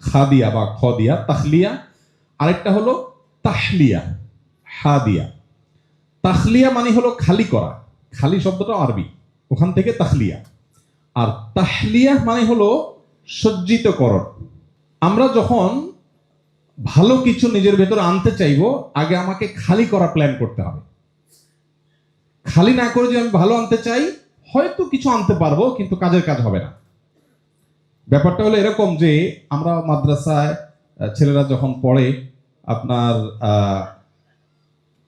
খাদিয়া বা খদিয়া, তাখলিয়া। আরেকটা হলো তাহলিয়া, হাদিয়া। তাখলিয়া মানে হলো খালি করা, খালি শব্দটা আরবি, ওখান থেকে তাখলিয়া। আর তাহলিয়া মানে হলো সজ্জিতকরণ। আমরা যখন ভালো কিছু নিজের ভেতরে আনতে চাইবো, আগে আমাকে খালি করা প্ল্যান করতে হবে। খালি না করে যদি আমি ভালো আনতে চাই, হয়তো কিছু আনতে পারবো, কিন্তু কাজের কাজ হবে না। ব্যাপারটা হলো এরকম যে আমরা মাদ্রাসায় ছেলেরা যখন পড়ে, আপনার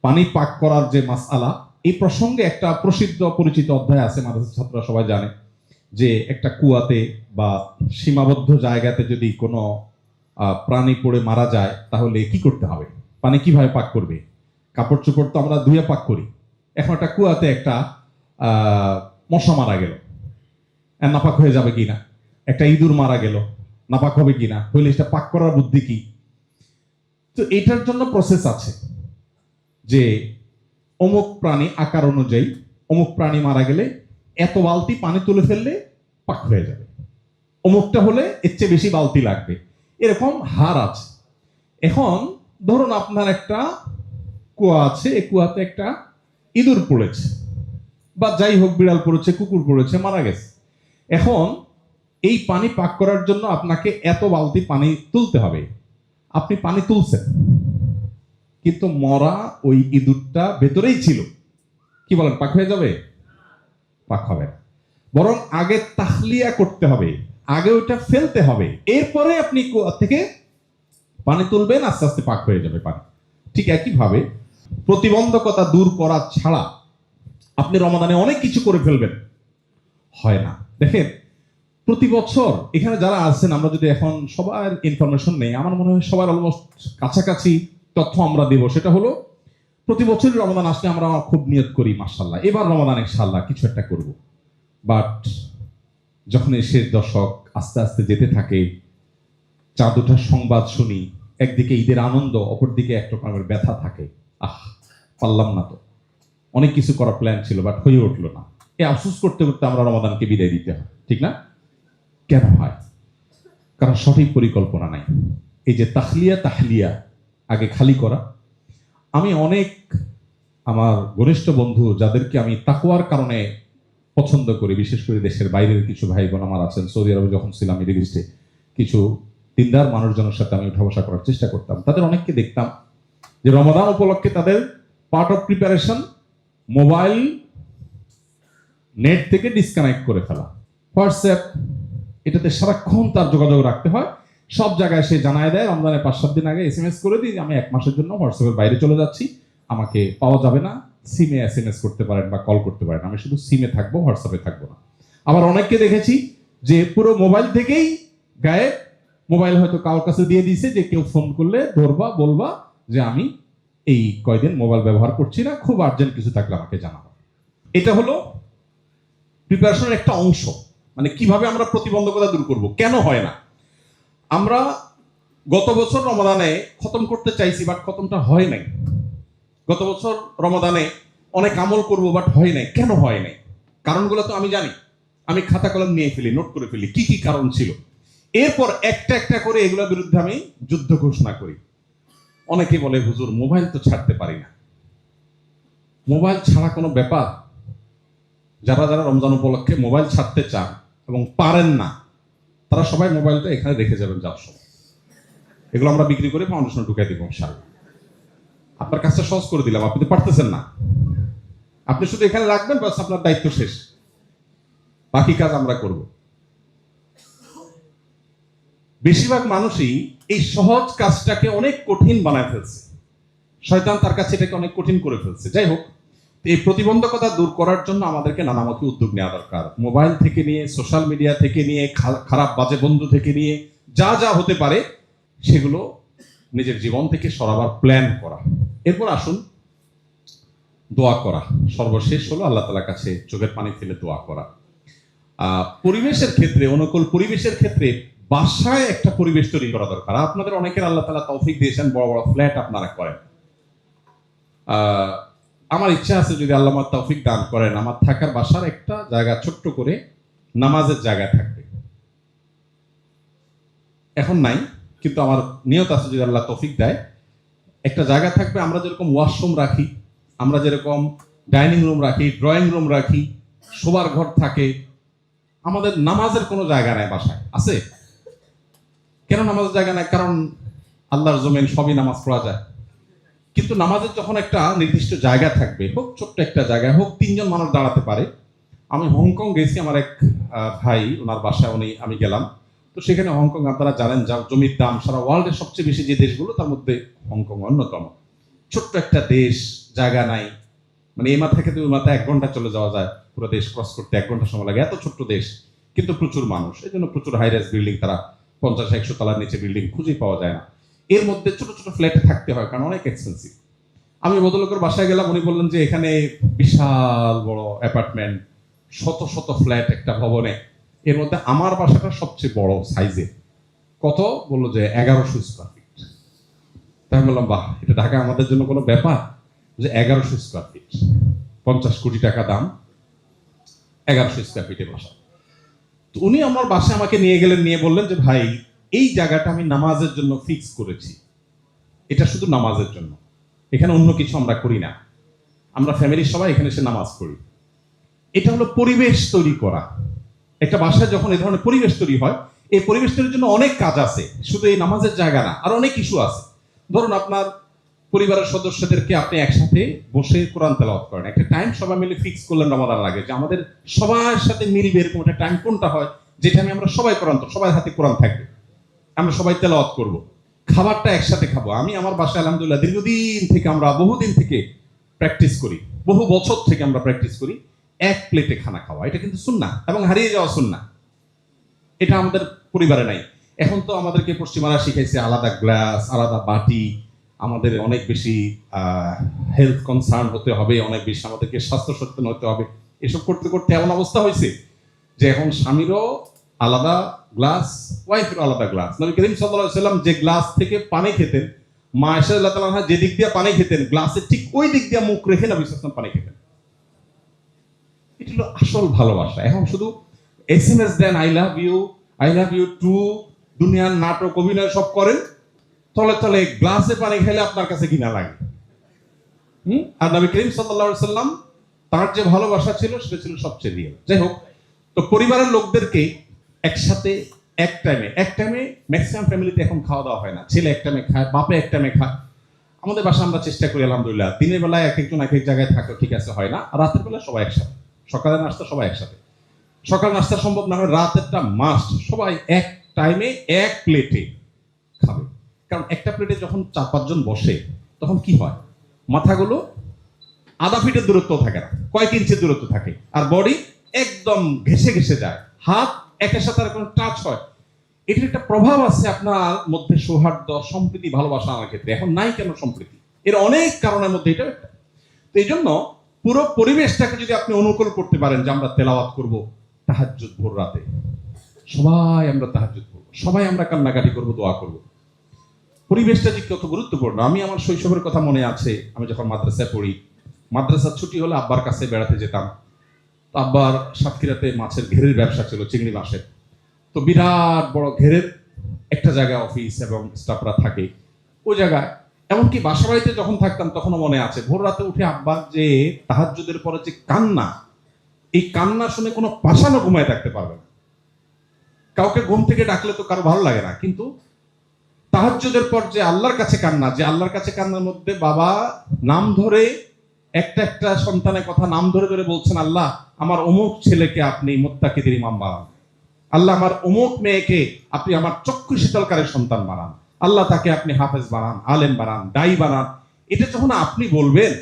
পানি পাক করার যে মাসআলা, এই প্রসঙ্গে একটা প্রসিদ্ধ পরিচিত অধ্যায় আছে, মাদ্রাসার ছাত্ররা সবাই জানে যে একটা কুয়াতে বা সীমাবদ্ধ জায়গাতে যদি কোনো প্রাণী পড়ে মারা যায়, তাহলে কি করতে হবে, পানি কিভাবে পাক করবে। কাপড় চোপড় তো আমরা ধুয়ে পাক করি। এখন একটা কুয়াতে একটা মশা মারা গেল, নাপাক হয়ে যাবে কিনা, একটা ইঁদুর মারা গেল, নাপাক হবে কিনা, হইলে সেটা পাক করার বুদ্ধি কি। তো এটার জন্য প্রসেস আছে যে অমুক প্রাণী আকার অনুযায়ী অমুক প্রাণী মারা গেলে এত বালতি পানি তুলে ফেললে পাক হয়ে যাবে, অমুকটা হলে এর চেয়ে বেশি বালতি লাগবে, এরকম হার আছে। এখন ধরুন আপনার একটা কুয়া আছে, এই কুয়াতে একটা ইঁদুর পড়েছে, বা যাই হোক বিড়াল পড়েছে, কুকুর পড়েছে, মারা গেছে। এখন এই পানি পাক করার জন্য আপনাকে এত বালতি পানি তুলতে হবে। আপনি পানি তুলছেন, কিন্তু মরা ওই ইঁদুরটা ভেতরেই ছিল, কি বলেন, পাক হয়ে যাবে? পাক হবে না। বরং আগে তাহলিয়া করতে হবে, আগে ওইটা ফেলতে হবে, এরপরে আপনি কুয়া থেকে পানি তুলবেন, আস্তে আস্তে পাক হয়ে যাবে পানি। ঠিক একইভাবে প্রতিবন্ধকতা দূর করা ছাড়া আপনি রমাদানে অনেক কিছু করে ফেলবেন, হয় না। দেখেন, প্রতি বছর এখানে যারা আছেন, আমরা যদি এখন সবার ইনফরমেশন নেই, আমার মনে হয় সবার অলমোস্ট কাছাকাছি তথ্য আমরা দেব। সেটা হলো প্রতি বছরই রমাদান আসলে আমরা খুব নিয়ত করি, মাশাআল্লাহ এবার রমাদান ইনশাআল্লাহ কিছু একটা করব। বাট যখন এই শেষ দশক আস্তে আস্তে যেতে থাকে, চাঁদ ওঠার সংবাদ শুনি, একদিকে ঈদের আনন্দ, অপরদিকে এক রকমের ব্যথা থাকে, পারলাম না, তো অনেক কিছু করার প্ল্যান ছিল বাট হয়ে উঠলো না। এই আফসোস করতে করতে আমরা রমাদানকে বিদায় দিতে হয়, ঠিক না? কেন হয়? কারণ সঠিক পরিকল্পনা নাই। এই যে তাহলিয়া আগে খালি করা। আমি অনেক আমার ঘনিষ্ঠ বন্ধু যাদেরকে আমি তাকওয়ার কারণে পছন্দ করি, বিশেষ করে দেশের বাইরের কিছু ভাই বোন আমার আছেন, সৌদি আরবে যখন ছিলাম মিডল ইস্টে, কিছু দিনদার মানুষজনের সাথে আমি উঠা বসা করার চেষ্টা করতাম। তাদের অনেককে দেখতাম যে রমাদান উপলক্ষে তাদের part of preparation mobile net থেকে ডিসকানেক্ট করে ফেলা। হোয়াটসঅ্যাপ, এটাতে সারাক্ষণ তার যোগাযোগ রাখতে হয়, সব জায়গায় সে জানায় দেয় রমজানের 5-7 দিন আগে SMS করে দিই আমি 1 মাসের জন্য হোয়াটসঅ্যাপের বাইরে চলে যাচ্ছি, আমাকে পাওয়া যাবে না, সিমে SMS করতে পারেন বা কল করতে পারেন, আমি শুধু সিমে থাকবো, হোয়াটসঅ্যাপে থাকবো না। আবার অনেককে দেখেছি যে পুরো মোবাইল থেকেই গায়ে, মোবাইল হয়তো কারোর কাছে দিয়ে দিয়েছে যে কেউ ফোন করলে ধরবা, বলবা যে আমি এই কয়দিন মোবাইল ব্যবহার করছি না, খুব আর্জেন্ট কিছু থাকলে আমাকে জানাবো। এটা হলো প্রিপারেশনের একটা অংশ। মানে কিভাবে আমরা প্রতিবন্ধকতা দূর করব, কেন হয় না। আমরা গত বছর রমাদানে খতম করতে চাইছি বাট খতমটা হয় নাই। গত বছর রমাদানে অনেক আমল করব বাট হয় নাই। কেন হয় নাই? কারণগুলো তো আমি জানি, আমি খাতা কলম নিয়ে ফেলি, নোট করে ফেলি কি কি কারণ ছিল। এরপর একটা একটা করে এগুলোর বিরুদ্ধে আমি যুদ্ধ ঘোষণা করি। অনেকে বলে হুজুর মোবাইল তো ছাড়তে পারি না। মোবাইল ছাড়া কোনো ব্যাপার? যারা যারা রমজান উপলক্ষে মোবাইল ছাড়তে চান এবং পারেন না, তারা সবাই মোবাইলটা এখানে রেখে যাবেন যাওয়ার সময়। এগুলো আমরা বিক্রি করে ফাউন্ডেশনে ঢুকাই দিব ইনশাআল্লাহ। আপনার কাজটা সহজ করে দিলাম, আপনি তো পারতেছেন না, আপনি শুধু এখানে রাখবেন, বাস আপনার দায়িত্ব শেষ, বাকি কাজ আমরা করব। বেশিরভাগ মানুষই এই সহজ কাজটাকে অনেক কঠিন বানায় ফেলছে, শয়তান তার কাছে এটাকে অনেক কঠিন করে ফেলছে। যাই হোক, এই প্রতিবন্ধকতা দূর করার জন্য আমাদেরকে নানামুখী উদ্যোগ নেওয়া দরকার। মোবাইল থেকে নিয়ে, সোশ্যাল মিডিয়া থেকে নিয়ে, খারাপ বাজে বন্ধু থেকে নিয়ে, যা যা হতে পারে সেগুলো নিজের জীবন থেকে সরাবার প্ল্যান করা। এরপর আসুন দোয়া করা। সর্বশেষ হলো আল্লাহ তাআলার কাছে চোখের পানি ফেলে দোয়া করা। পরিবেশের ক্ষেত্রে, অনুকূল পরিবেশের ক্ষেত্রে বাসায় একটা পরিবেশ তৈরি করা দরকার। আপনাদের অনেকের আল্লাহ তাআলা তৌফিক দিয়েছেন, বড় বড় ফ্ল্যাট আপনারা করেন। আমার ইচ্ছা আছে যদি আল্লাহ আমার তৌফিক দান করেন, আমার থাকার বাসার একটা জায়গা ছোট্ট করে নামাজের জায়গা থাকবে। এখন নাই, কিন্তু আমার নিয়ত আছে যদি আল্লাহ তৌফিক দেয়, একটা জায়গা থাকবে। আমরা যেরকম ওয়াশরুম রাখি, আমরা যেরকম ডাইনিং রুম রাখি, ড্রয়িং রুম রাখি, শোবার ঘর থাকে, আমাদের নামাজের কোনো জায়গা নাই বাসায়। আছে? কেন নামাজের জায়গা নাই? কারণ আল্লাহর জমিন, সবই নামাজ পড়া যায়। কিন্তু নামাজের যখন একটা নির্দিষ্ট জায়গা থাকবে, হোক ছোট্ট একটা জায়গা, হোক 3 জন মানুষ দাঁড়াতে পারে। আমি হংকং গেছি, আমার এক ভাই, ওনার বাসায় আমি গেলাম। তো সেখানে হংকং আপনারা জানেন, যা জমির দাম সারা ওয়ার্ল্ডের সবচেয়ে বেশি যে দেশগুলো, তার মধ্যে হংকং অন্যতম। ছোট্ট একটা দেশ, জায়গা নাই, মানে এই মাথা থেকে ওই মাথা 1 ঘন্টা চলে যাওয়া যায়, পুরো দেশ ক্রস করতে 1 ঘন্টা সময় লাগে। এত ছোট্ট দেশ, কিন্তু প্রচুর মানুষ, এই জন্য প্রচুর হাইরাইজ বিল্ডিং, তারা 50-100 তলার নিচে বিল্ডিং খুঁজে পাওয়া যায় না। এর মধ্যে ছোট ছোট ফ্ল্যাটে থাকতে হয়, কারণ অনেক এক্সপেন্সিভ। আমি ভদ্রলোকের বাসায় গেলাম, উনি বললেন যে এখানে বিশাল বড় অ্যাপার্টমেন্ট, শত শত ফ্ল্যাট একটা ভবনে, এর মধ্যে আমার বাসাটা সবচেয়ে বড় সাইজে। কত? বললো যে 1100 স্কোয়ার ফিট। তাই আমি বললাম, বাহ, এটা ঢাকা আমাদের জন্য কোনো ব্যাপার? যে 1100 স্কোয়ার ফিট, 50 কোটি টাকা দাম, 1100 স্কোয়ার ফিটের বাসা। তো উনি আমার বাসায় আমাকে নিয়ে গেলেন, নিয়ে বললেন যে ভাই, এই জায়গাটা আমি নামাজের জন্য ফিক্স করেছি, এটা শুধু নামাজের জন্য, এখানে অন্য কিছু আমরা করি না, আমরা ফ্যামিলির সবাই এখানে এসে নামাজ পড়ি। এটা হলো পরিবেশ তৈরি করা। একটা বাসায় যখন এই ধরনের পরিবেশ তৈরি হয়, এই পরিবেশ তৈরির জন্য অনেক কাজ আছে, শুধু এই নামাজের জায়গা না, আর অনেক ইস্যু আছে। ধরুন আপনার পরিবারের সদস্যদেরকে আপনি একসাথে বসে কোরআন তেলাওয়াত করেন, একটা টাইম সবাই মিলে ফিক্স করলেন রমাদান আগে, যে আমাদের সবার সাথে মিলবে এরকম একটা টাইম কোনটা হয়, যেটা আমরা সবাই কোরআন, তো সবার হাতে কোরআন থাকবে, আমরা সবাই তেলাওয়াত করব, খাবারটা একসাথে খাবো। আমি আমার বাসায় আলহামদুলিল্লাহ দীর্ঘদিন থেকে, আমরা বহুদিন থেকে প্র্যাকটিস করি, বহু বছর থেকে আমরা প্র্যাকটিস করি এক প্লেটে খানা খাওয়া। এটা কিন্তু সুন্নাহ এবং হারিয়ে যাওয়া সুন্নাহ, এটা আমাদের পরিবারে নাই। এখন তো আমাদেরকে পশ্চিমারা শিখাইছে আলাদা গ্লাস, আলাদা বাটি, আমাদের অনেক বেশি হেলথ কনসার্ন হতে হবে, অনেক বেশি আমাদেরকে স্বাস্থ্য সচেতন হতে হবে। এসব করতে করতে এমন অবস্থা হয়েছে যে এখন স্বামীরও আলাদা গ্লাস, ওয়াইফেরও আলাদা গ্লাস। নবী করিম সাল্লাল্লাহু আলাইহি সাল্লাম যে গ্লাস থেকে পানি খেতেন, মা আয়েশা রাদিয়াল্লাহু তাআলা যে দিক দিয়ে পানি খেতেন, গ্লাসের ঠিক ওই দিক দিয়ে মুখ রেখে নবী সাল্লাল্লাহু আলাইহি ওয়াসাল্লাম পানি খেতেন। এটা হলো আসল ভালোবাসা। এখন শুধু এসএমএস দেন, আই লাভ ইউ টু, দুনিয়ার নাটক অভিনয় সব করেন, তলে তলে গ্লাসে পানি খেলে আপনার কাছে কিনা লাগে। আর নবী করিম সাল্লাল্লাহু আলাইহি সাল্লাম, তার যে ভালোবাসা ছিল সেটা ছিল সবচেয়ে রিয়েল। যাই হোক, তো পরিবারের লোকদেরকে একসাথে এক টাইমে ম্যাক্সিমাম ফ্যামিলিতে এখন খাওয়া দাওয়া হয় না, ছেলে এক টাইমে খায়, বাপে এক টাইমে খায়। আমাদের বাসায় আমরা চেষ্টা করি আলহামদুলিল্লাহ, দিনের বেলায় এক একজন এক এক জায়গায় থাকো, ঠিক আছে, হয় না। আর রাতের বেলা সবাই একসাথে, সকালের নাস্তা সবাই একসাথে। সকাল নাস্তা সম্ভব না হয়, রাতেরটা মাস্ট, সবাই এক টাইমে এক প্লেটে খাবে। কারণ একটা প্লেটে যখন 4-5 জন বসে, তখন কি হয়, মাথাগুলো আধা ফিটের দূরত্ব থাকে না, কয়েক ইঞ্চির দূরত্ব থাকে, আর বডি একদম ঘেসে ঘেসে যায়, হাত একের সাথে আর কোনো টাচ হয়। এটার একটা প্রভাব আছে আপনার মধ্যে, সৌহার্দ্য, সম্প্রীতি, ভালোবাসা আনার ক্ষেত্রে। এখন নাই কেন সম্প্রীতি? এর অনেক কারণের মধ্যে এটা একটা। তো এই জন্য পুরো পরিবেশটাকে যদি আপনি অনুকূল করতে পারেন, যে আমরা তেলাওয়াত করব তাহাজ্জুদ ভোর রাতে, সবাই আমরা তাহাজ্জুদ করব, সবাই আমরা কান্নাকাটি করব, দোয়া করব, পরিবেশটা যে কত গুরুত্বপূর্ণ। আমি আমার শৈশবের কথা মনে আছে, আমি যখন মাদ্রাসায় পড়ি, মাদ্রাসার ছুটি হলে আব্বার কাছে বেড়াতে যেতাম। তো আব্বার সাতক্ষীরাতে মাছের ঘেরের ব্যবসা ছিল, চিংড়ি মাছের। তো বিরাট বড় ঘেরের একটা জায়গায় অফিস এবং স্টাফরা থাকে ওই জায়গায়। এমনকি বাসা বাড়িতে যখন থাকতাম তখনও মনে আছে, ভোর রাতে উঠে আব্বার যে তাহাজ্জুদের পরে যে কান্না, এই কান্না শুনে কোনো পাষাণও ঘুমায় থাকতে পারবে না। কাউকে ঘুম থেকে ডাকলে তো কারো ভালো লাগে না, কিন্তু তাহাজ্জুদের পর যে আল্লাহর কাছে কান্না, যে আল্লাহর কাছে কান্নার মধ্যে বাবা নাম ধরে, একটা একটা সন্তানের কথা নাম ধরে ধরে বলছেন, আল্লাহ আমার অমুক ছেলেকে আপনি মুত্তাকিদের ইমাম বানান, আল্লাহ আমার অমুক মেয়েকে আপনি আমার চক্ষু শীতলকারী সন্তান বানান, আল্লাহ তাকে আপনি হাফেজ বানান, আলেম বানান, দায়ী বানান। এটা যখন আপনি বলবেন,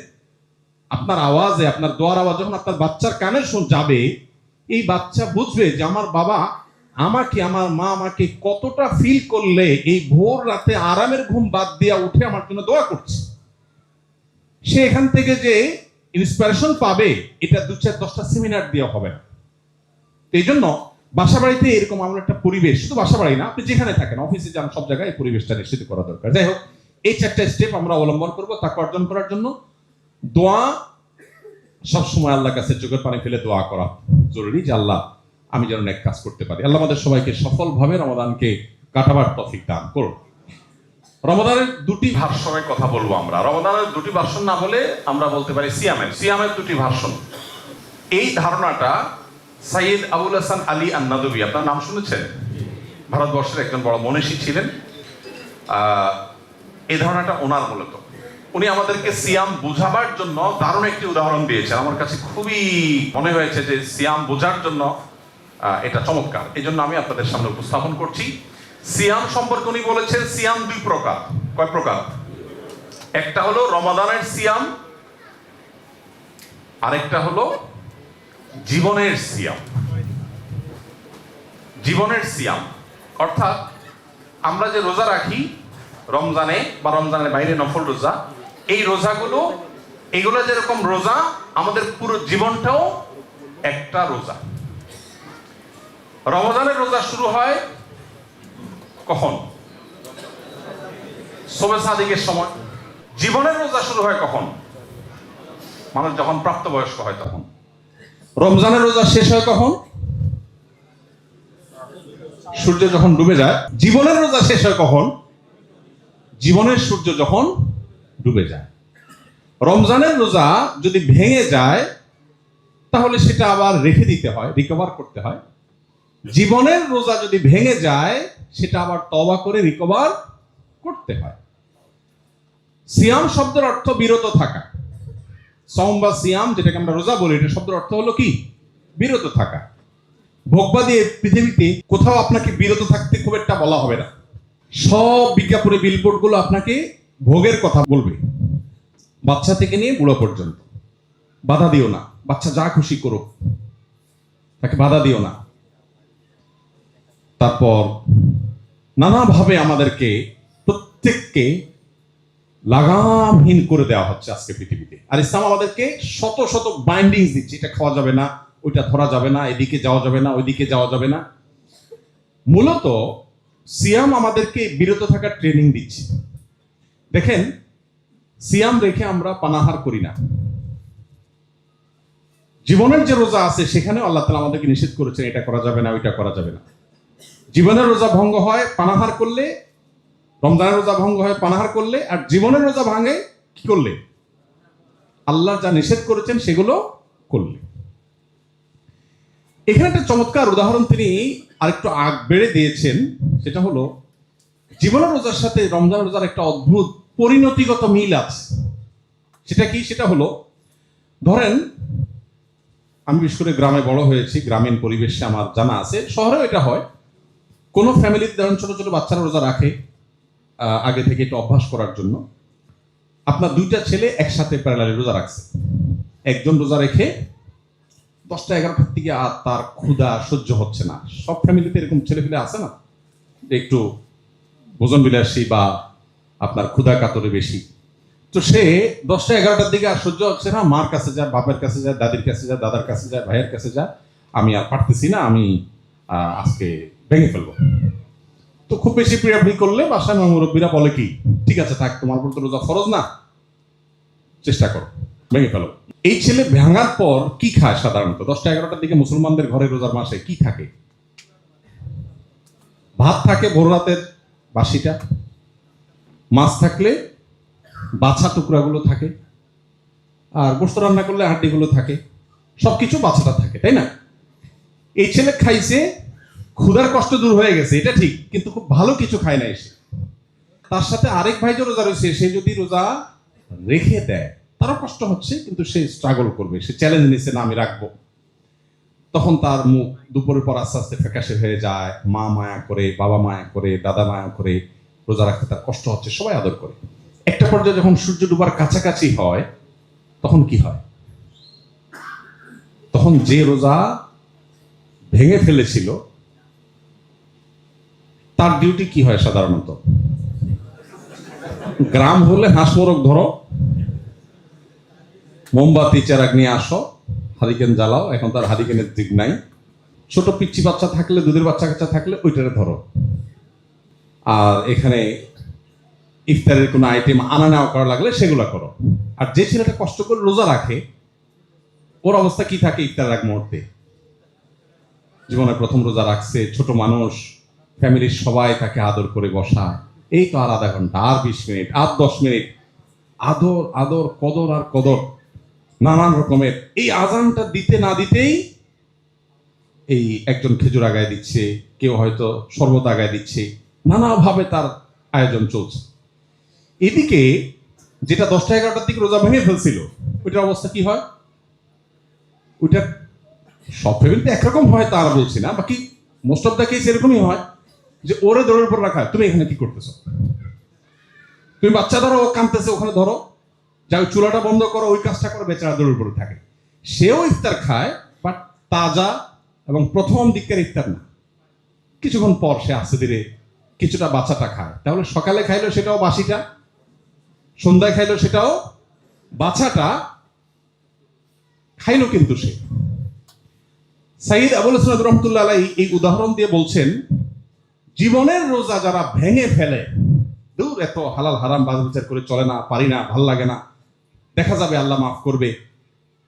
আপনার আওয়াজে, আপনার দোয়ার আওয়াজ যখন আপনার বাচ্চার কানে যাবে, এই বাচ্চা বুঝবে যে আমার বাবা আমাকে, আমার মা আমাকে কতটা ফিল করলে এই ভোর রাতে আরামের ঘুম বাদ দিয়া উঠে আমার জন্য দোয়া করছে। সে এখান থেকে যে ইন্সপিরেশন পাবে, এটা 2-4-10টা সেমিনার দিয়ে হবে না। এই জন্য বাসা বাড়িতে এরকম আমরা একটা পরিবেশ, শুধু বাসা বাড়ি না, আপনি যেখানে থাকেন, অফিসে যান, সব জায়গায় এই পরিবেশটা নিশ্চিত করা দরকার। যাই হোক, এই 4টা স্টেপ আমরা অবলম্বন করবো তাকে অর্জন করার জন্য। দোয়া সবসময় আল্লাহর কাছে চোখের পানি ফেলে দোয়া করা জরুরি, যে আল্লাহ আমি যেন এক কাজ করতে পারি। আল্লাহ আমাদের সবাইকে সফলভাবে রমাদানকে কাটাবার তৌফিক দান করুন। রমাদানের দুটি ভার্সনের কথা বলবো আমরা। রমাদানের দুটি ভার্সন না বলে আমরা বলতে পারি সিয়ামের দুটি ভার্সন। এই ধারণাটা সাইয়েদ আবুল হাসান আলী আন-নাদবী, আপনার নাম শুনেছেন? ভারতবর্ষের একজন বড় মনীষী ছিলেন। এই ধারণাটা ওনার মূলত। উনি আমাদেরকে সিয়াম বুঝাবার জন্য দারুণ একটি উদাহরণ দিয়েছেন। আমার কাছে খুবই মনে হয়েছে যে সিয়াম বোঝার জন্য এটা চমৎকার, এই জন্য আমি আপনাদের সামনে উপস্থাপন করছি। সিয়াম সম্পর্কে উনি বলেছেন সিয়াম 2 প্রকার। কয় প্রকার? একটা হলো রমাদানের সিয়াম, আরেকটা হলো জীবনের সিয়াম। জীবনের সিয়াম অর্থাৎ আমরা যে রোজা রাখি রমজানে বা রমজানের বাইরে নফল রোজা, এই রোজাগুলো, এগুলো যেরকম রোজা, আমাদের পুরো জীবনটাও একটা রোজা। রমজানের রোজা শুরু হয় কখন? শবে সাদিকের সময়। জীবনের রোজা শুরু হয় কখন? মানুষ যখন প্রাপ্তবয়স্ক হয় তখন। রমজানের রোজা শেষ হয় কখন? সূর্য যখন ডুবে যায়। জীবনের রোজা শেষ হয় কখন? জীবনের সূর্য যখন ডুবে যায়। রমজানের রোজা যদি ভেঙে যায় তাহলে সেটা আবার রেখে দিতে হয়, রিকভার করতে হয়। জীবনের রোজা যদি ভেঙে যায় সেটা আবার তওবা করে রিকভার করতে হয়। সিয়াম শব্দের অর্থ বিরত থাকা। সওম বা সিয়াম, যেটাকে আমরা রোজা বলি, এটা শব্দের অর্থ হলো কি? বিরত থাকা। ভোগবাদী পৃথিবীতে কোথাও আপনাকে বিরত থাকতে খুব একটা বলা হবে না। সব বিজ্ঞাপনে বিলবোর্ড গুলো আপনাকে ভোগের কথা বলবে, বাচ্চা থেকে নিয়ে বুড়ো পর্যন্ত। বাধা দিও না, বাচ্চা যা খুশি করুক, তাকে বাধা দিও না। তারপর নানাভাবে আমাদেরকে প্রত্যেককে লাগামহীন করে দেওয়া হচ্ছে আজকে পৃথিবীতে। আর ইসলাম আমাদেরকে শত শত বাইন্ডিংস দিচ্ছে, এটা খাওয়া যাবে না, ওইটা ধরা যাবে না, এদিকে যাওয়া যাবে না, ওইদিকে যাওয়া যাবে না। মূলত সিয়াম আমাদেরকে বিরত থাকার ট্রেনিং দিচ্ছে। দেখেন, সিয়াম রেখে আমরা পানাহার করি না। জীবনের যে রোজা আছে সেখানে আল্লাহ তাআলা আমাদেরকে নিষেধ করেছেন এটা করা যাবে না, ওইটা করা যাবে না। জীবনের রোজা ভঙ্গ হয় পানাহার করলে, রমজানের রোজা ভঙ্গ হয় পানাহার করলে, আর জীবনের রোজা ভাঙে কি করলে? আল্লাহ যা নিষেধ করেছেন সেগুলো করলে। এখানে একটা চমৎকার উদাহরণ তিনি আরেকটু আগ বেড়ে দিয়েছেন, সেটা হলো জীবনের রোজার সাথে রমজান রোজার একটা অদ্ভুত পরিণতিগত মিল আছে। সেটা কি? সেটা হলো, ধরেন আমি বিশেষ করে গ্রামে বড় হয়েছি, গ্রামীণ পরিবেশে আমার জানা আছে, শহরেও এটা হয়। কোনো ফ্যামিলিতে ধরেন ছোট ছোট বাচ্চারা রোজা রাখে আগে থেকে একটু অভ্যাস করার জন্য। আপনার 2টা ছেলে একসাথে প্যারালালি রোজা রাখছে। একজন রোজা রেখে 10টা-11টার দিকে আর তার ক্ষুধা সহ্য হচ্ছে না। সব ফ্যামিলিতে এরকম ছেলেপেলে আছে না, একটু ভোজন বিলাসী বা আপনার ক্ষুধা কাতরে বেশি। তো সে 10টা-11টার দিকে আর সহ্য হচ্ছে না, মার কাছে যায়, বাপের কাছে যায়, দাদির কাছে যায়, দাদার কাছে যায়, ভাইয়ের কাছে যায়, আমি আর পারতেছি না, আমি আজকে ভেঙে ফেলবো। তো খুব বেশি পিড়াপিড়ি করলে বাসায় মুরব্বীরা বলে কি, ঠিক আছে থাক, তোমার উপর তো রোজা ফরজ না, চেষ্টা করো, ভেঙে ফেলো। এই ছেলে ভাঙার পর কি খায়? সাধারণত 10টা-11টার দিকে মুসলমানদের ঘরে রোজার মাসে কি থাকে? ভাত থাকে ভোর রাতের বাসিটা, মাছ থাকলে বাছা টুকরাগুলো থাকে, আর গোশত রান্না করলে হাড্ডিগুলো থাকে, সবকিছু বাছাটা থাকে, তাই না? এই ছেলে খাইছে, ক্ষুধার কষ্ট দূর হয়ে গেছে, এটা ঠিক, কিন্তু খুব ভালো কিছু খায় না এসে। তার সাথে আরেক ভাই যে রোজা রয়েছে, সে যদি রোজা রেখে দেয় তারও কষ্ট হচ্ছে, কিন্তু সে স্ট্রাগল করবে, সে চ্যালেঞ্জ নিচ্ছে, না আমি রাখবো। তখন তার মুখ দুপুরের পর আস্তে আস্তে ফ্যাকাশে হয়ে যায়, মা মায়া করে, বাবা মায়া করে, দাদা মায়া করে, রোজা রাখতে তার কষ্ট হচ্ছে, সবাই আদর করে। একটা পর্যায়ে যখন সূর্য ডুবার কাছাকাছি হয় তখন কি হয়? তখন যে রোজা ভেঙে ফেলেছিল তার ডিউটি কি হয় সাধারণত? গ্রাম হলে হাঁস মোরগ ধরো, মোমবাতি চেরাগ নিয়ে আসো, হারিকেন জ্বালাও। এখন তার হারিকেনের দিক নাই। ছোট পিচ্ছি বাচ্চা থাকলে, দুধের বাচ্চা কাচ্চা থাকলে ওইটারে ধরো। আর এখানে ইফতারের কোনো আইটেম আনা নেওয়া করা লাগলে সেগুলো করো। আর যে ছেলেটা কষ্ট করে রোজা রাখে, ওর অবস্থা কি থাকে ইফতার এক মুহূর্তে? জীবনে প্রথম রোজা রাখছে, ছোট মানুষ, ফ্যামিলির সবাই তাকে আদর করে বসা। এই তো আর আধা ঘন্টা, আর 20 মিনিট, আর 10 মিনিট, আদর আদর, কদর আর কদর, নানান রকমের। এই আজানটা দিতে না দিতেই এই একজন খেজুর আগায় দিচ্ছে, কেউ হয়তো শরবত আগায় দিচ্ছে, নানাভাবে তার আয়োজন চলছে। এদিকে যেটা 10টা-11টার দিকে রোজা ভেঙে ফেলছিল, ওইটার অবস্থা কি হয়? ওইটা সব ফ্যামিলিতে একরকম হয় তা আর বলছি না, বাকি মোস্ট অফ দ্য কেস এরকমই হয় যে ওরে দৌড়ের উপর রাখা, তুমি এখানে কি করতেছো? তুমি বাচ্চা ধরো, ও কাঁদতেছে, ওখানে ধরো, যা চুলাটা বন্ধ করো, ওই কাজটা করো, বেচারা দৌড়ের উপরে থাকে। সেও ইফতার খায়, বাট তাজা এবং প্রথম দিকের ইফতার না, কিছুক্ষণ পর সে আস্তে ধীরে কিছুটা বাচ্চাটা খায়। তাহলে সকালে খাইলো সেটাও বাসিটা, সন্ধ্যায় খাইলো সেটাও বাচ্চাটা খাইলো। কিন্তু সে সাইদ আবুল হাসান রহমতুল্লাহ আলাইহি এই উদাহরণ দিয়ে বলছেন, জীবনের রোজা যারা ভেঙে ফেলে, দূর এত হালাল হারাম বাজ বিচার করে চলে না, পারি না, ভাল লাগে না, দেখা যাবে আল্লাহ মাফ করবে,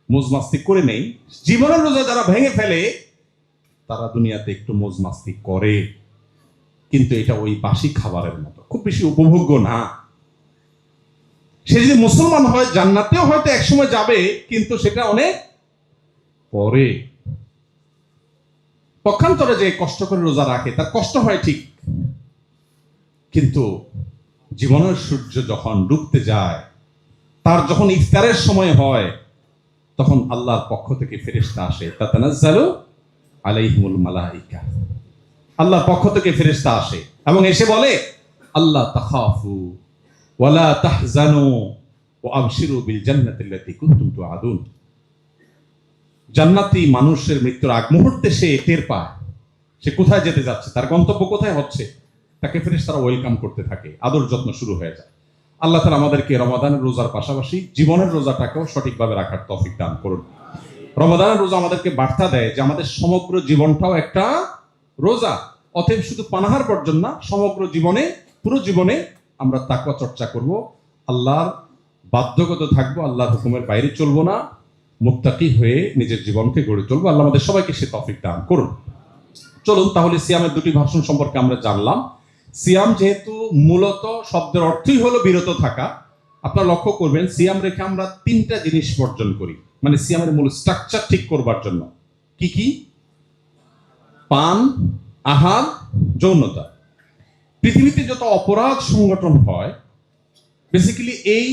মোজ মাস্তি করে নেই। জীবনের রোজা যারা ভেঙে ফেলে, তারা দুনিয়াতে একটু মোজ মাস্তি করে, কিন্তু এটা ওই বাসি খাবারের মতো, খুব বেশি উপভোগ্য না। সে যদি মুসলমান হয়, জান্নাতেও হয়তো একসময় যাবে, কিন্তু সেটা অনেক পরে। পক্ষান্তরে যে কষ্ট করে রোজা রাখে, তার কষ্ট হয় ঠিক, কিন্তু জীবনের সূর্য যখন ডুবতে যায়, তার যখন ইফতারের সময় হয়, তখন আল্লাহর পক্ষ থেকে ফেরেশতা আসে, তাতানাজ্জালু আলাইহিমুল মালাইকা। আল্লাহর পক্ষ থেকে ফেরেশতা আসে এবং এসে বলে, আল্লাহ তাখাফু ওয়ালা তাহজানু ওয়া আবশিরু বিল জান্নাতিল্লাতী কুনতুম তুআদুন। জান্নাতি মানুষের মৃত্যুর আগ মুহূর্তে সে টের পায় সে কোথায় যেতে যাচ্ছে, তার গন্তব্য কোথায় হচ্ছে। তাকে ফেরেশতারা ওয়েলকাম করতে থাকে, আদর যত্ন শুরু হয়ে যায়। আল্লাহ তাআলা আমাদেরকে রমাদানের রোজার পাশাপাশি জীবনের রোজাটাকেও সঠিকভাবে রাখার তৌফিক দান করুন। রমাদানের রোজা আমাদেরকে বার্তা দেয় যে আমাদের সমগ্র জীবনটাও একটা রোজা। অতএব শুধু পানাহার বর্জন না, সমগ্র জীবনে, পুরো জীবনে আমরা তাকওয়া চর্চা করব, আল্লাহর বাধ্যগত থাকবো, আল্লাহর হুকুমের বাইরে চলবো না, মুত্তাকি হয়ে নিজের জীবনকে গড়ে তুলবো। আল্লাহ আমাদের সবাইকে সে তৌফিক দান করুন। চলুন তাহলে সিয়ামের দুটি ভার্সন সম্পর্কে আমরা জানলাম। সিয়াম যেহেতু মূলত শব্দের অর্থই হলো বিরত থাকা, আপনারা লক্ষ্য করবেন সিয়াম রেখে আমরা 3টা জিনিস বর্জন করি, মানে সিয়ামের মূল স্ট্রাকচার ঠিক করবার জন্য। কি কি? পান, আহার, যৌনতা। পৃথিবীতে যত অপরাধ সংগঠন হয়, বেসিক্যালি এই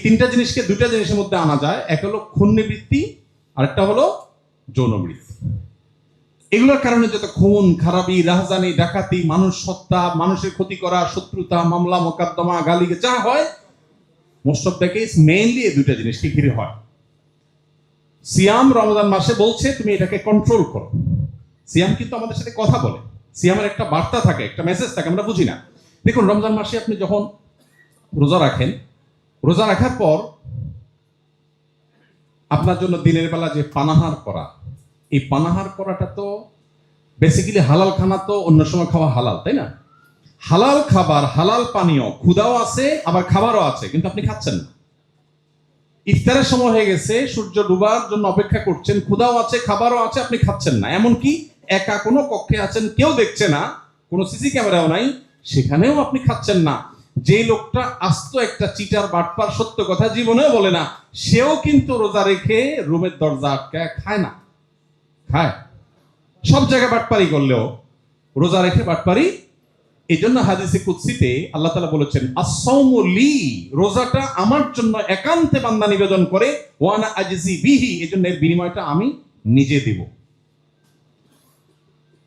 3টা জিনিসকে 2টা জিনিসের মধ্যে আনা যায়। এক হলো খুনবৃত্তি, আরেকটা হলো যৌনবৃত্তি। এগুলোর কারণে যত খুন খারাপি, রাহজানি, ডাকাতি, মানুষ হত্যা, মানুষের ক্ষতি করা, শত্রুতা, মামলা মোকদ্দমা, গালি যা হয়, most of the case mainly এই 2টা জিনিসকে ঘিরে হয়। সিয়াম রমজান মাসে বলছে তুমি এটাকে কন্ট্রোল করো। সিয়াম কিন্তু আমাদের সাথে কথা বলে, সিয়ামের একটা বার্তা থাকে, একটা মেসেজ থাকে, আমরা বুঝি না। দেখুন রমজান মাসে আপনি যখন রোজা রাখেন, রোজা রাখার পর আপনার জন্য দিনের বেলা যে পানাহার করা, এই পানাহার করাটা তো বেসিক্যালি হালাল খানা, তো অন্য সময় খাওয়া হালাল, তাই না? হালাল খাবার, হালাল পানীয়, ক্ষুধাও আছে আবার খাবারও আছে, কিন্তু আপনি খাচ্ছেন না। ইফতারের সময় হয়ে গেছে, সূর্য ডুবার জন্য অপেক্ষা করছেন, ক্ষুধাও আছে খাবারও আছে, আপনি খাচ্ছেন না। এমনকি একা কোনো কক্ষে আছেন, কেউ দেখছে না, কোনো সিসি ক্যামেরাও নাই, সেখানেও আপনি খাচ্ছেন না। যে লোকটা আস্ত একটা চিটার, বাটপার, সত্য কথা জীবনেও বলে না, সেও কিন্তু রোজা রেখে রুমের দরজা আটকায় খায় না, খায়। সব জায়গায় বাটপারি করলেও রোজা রেখে বাটপারি। এই জন্য হাদিসে কুদসিতে আল্লাহ তাআলা বলেছেন, আস-সাওমু লি, রোজাটা আমার জন্য একান্তে বান্দা নিবেদন করে, ওয়া আনা আজজি বিহি, এজন্য এর বিনিময়টা আমি নিজে দেব।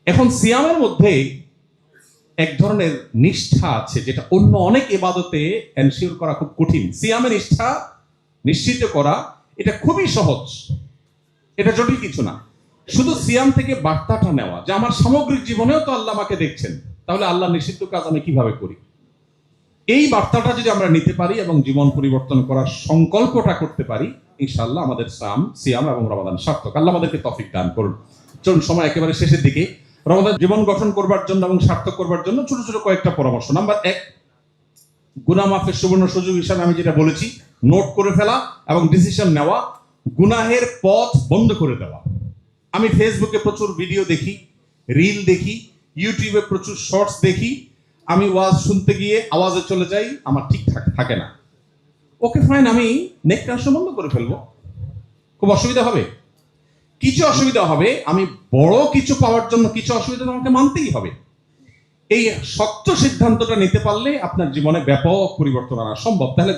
এখন সিয়ামের মধ্যে এক ধরনের নিষ্ঠা আছে, যেটা অন্য অনেক ইবাদতে এনশিওর করা খুব কঠিন। সিয়ামের নিষ্ঠা নিশ্চিত করা এটা খুবই সহজ, এটা জটিল কিছু না। শুধু সিয়াম থেকে বার্তাটা নেওয়া যে আমার সামগ্রিক জীবনেও তো আল্লাহ আমাকে দেখছেন, তাহলে আল্লাহ নিষিদ্ধ কাজ আমি কিভাবে করি? এই বার্তাটা যদি আমরা নিতে পারি এবং জীবন পরিবর্তন করার সংকল্পটা করতে পারি, ইনশাআল্লাহ আমাদের সিয়াম এবং রমাদান সার্থক। আল্লাহ আমাদেরকে তৌফিক দান করুন। চলুন, সময় একেবারে শেষের দিকে। রমাদান জীবন গঠন করবার জন্য এবং সার্থক করবার জন্য ছোট ছোট কয়েকটা পরামর্শ। নাম্বার 1, গুনাহ মাফের সুবর্ণ সুযোগ হিসাবে আমি যেটা বলেছি, নোট করে ফেলা এবং ডিসিশন নেওয়া, গুনাহের পথ বন্ধ করে দেওয়া। আমি ফেসবুকে প্রচুর ভিডিও দেখি, রিল দেখি, ইউটিউবে প্রচুর শর্টস দেখি। আমি ওয়াজ শুনতে গিয়ে আওয়াজে চলে যাই, আমার ঠিকঠাক থাকে না। ওকে ফাইন, আমি নেট কানেকশন বন্ধ করে ফেলবো। খুব অসুবিধা হবে? কিছু অসুবিধা হবে। আমি বড় কিছু পাওয়ার জন্য কিছু অসুবিধা আমাকে মানতেই হবে। এই শক্ত সিদ্ধান্তটা নিতে পারলে আপনার জীবনে ব্যাপক পরিবর্তন আনা সম্ভব। তাহলে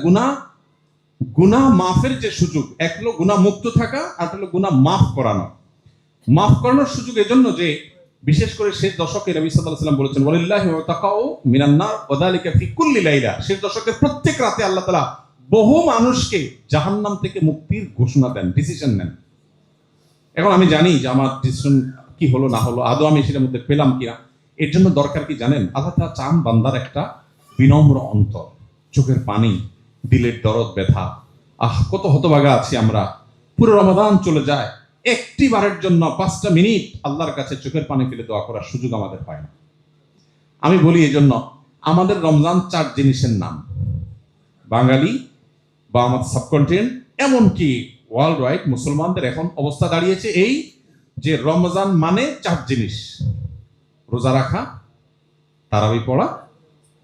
গুনাহ মাফের যে সুযোগ, এক হলো গুনাহ মুক্ত থাকা, আর হলো গুনাহ মাফ করানো। মাফ করানোর সুযোগ এজন্য যে বিশেষ করে শেষ দশকে নবী সাল্লাল্লাহু আলাইহি ওয়াসাল্লাম বলেছেন, ওয়ালিল্লাহি ওয়াতাকাউ মিনান নার ওয়া যালিকা ফি কুল্লি লাইলা। শেষ দশকের প্রত্যেক রাতে আল্লাহ তাআলা বহু মানুষকে জাহান্নাম থেকে মুক্তির ঘোষণা দেন, ডিসিশন নেন। এখন আমি জানি যে আমার ডিসিশন কি হলো না হলো, আদৌ আমি সেটার মধ্যে পেলাম কিনা। এর জন্য দরকার কি জানেন? আল্লাহ তাআলা চান বান্দার একটা বিনম্র অন্তর, চোখের পানি, দিলের দরদ ব্যথা। কত হতভাগা আছি আমরা, পুরো রমাদান চলে যায়, একটি বারের জন্য 5টা মিনিট আল্লাহর কাছে চোখের পানি ফেলে দোয়া করার সুযোগ আমাদের হয় না। আমি বলি এই জন্য, আমাদের রমজান 4 জিনিসের নাম। বাঙালি বা আমাদের সাবকন্টিনেন্ট, এমনকি ওয়ার্ল্ড ওয়াইড মুসলমানদের এখন অবস্থা দাঁড়িয়েছে এই যে রমজান মানে 4 জিনিস: রোজা রাখা, তারাবি পড়া,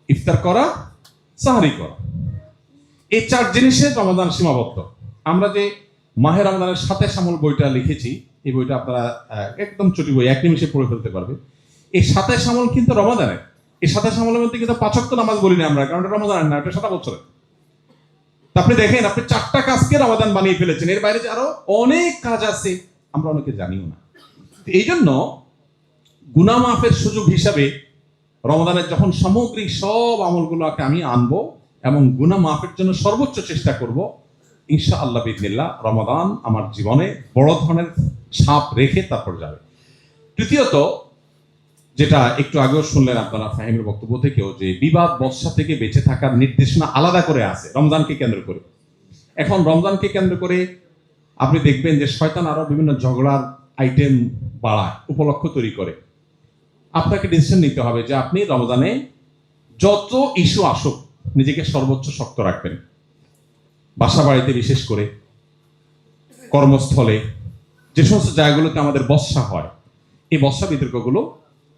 ইফতার করা, সাহারি করা। এই 4 জিনিসে রমজান সীমাবদ্ধ। আমরা যে মাহে রমজানের সাথে শামল বইটা লিখেছি, এই বইটা আপনারা একদম ছোটি বই, 1 নিমিষে পড়ে ফেলতে পারবে। এই সাথে শামল কিন্তু রমাদানের। এই সাথে শামলের মধ্যে কিন্তু 5 ওয়াক্ত নামাজ বলি না আমরা, কারণ এটা রমাদানের না, এটা 7 বছরের। আপনি দেখেন, আপনি 4টা কাজকে রমাদান বানিয়ে ফেলেছেন। এর বাইরে যে আরো অনেক কাজ আছে, আমরা অনেকে জানিও না। এই জন্য গুনাহ মাফের সুযোগ হিসাবে রমাদানের যখন সামগ্রিক সব আমলগুলোকে আমি আনবো এবং গুনাহ মাফের জন্য সর্বোচ্চ চেষ্টা করব, ইনশাআল্লাহ বিইজনিল্লাহ রমাদান আমার জীবনে বড় ধরনের ছাপ রেখে তারপর যাবে। তৃতীয়ত, যেটা একটু আগেও শুনলেন আপনারা ফাহিমের বক্তব্য থেকেও, যে বিবাদ বর্ষা থেকে বেঁচে থাকার নির্দেশনা আলাদা করে আছে রমজানকে কেন্দ্র করে। এখন রমজানকে কেন্দ্র করে আপনি দেখবেন যে শয়তান আরো বিভিন্ন ঝগড়ার আইটেম বাড়ায়, উপলক্ষ তৈরি করে। আপনাকে ডিসিশন নিতে হবে যে আপনি রমজানে যত ইস্যু আসুক নিজেকে সর্বোচ্চ শক্ত রাখবেন। বাসা বাড়িতে, বিশেষ করে কর্মস্থলে, যে সমস্ত জায়গাগুলোতে আমাদের বর্ষা হয়, এই বর্ষা বিতর্কগুলো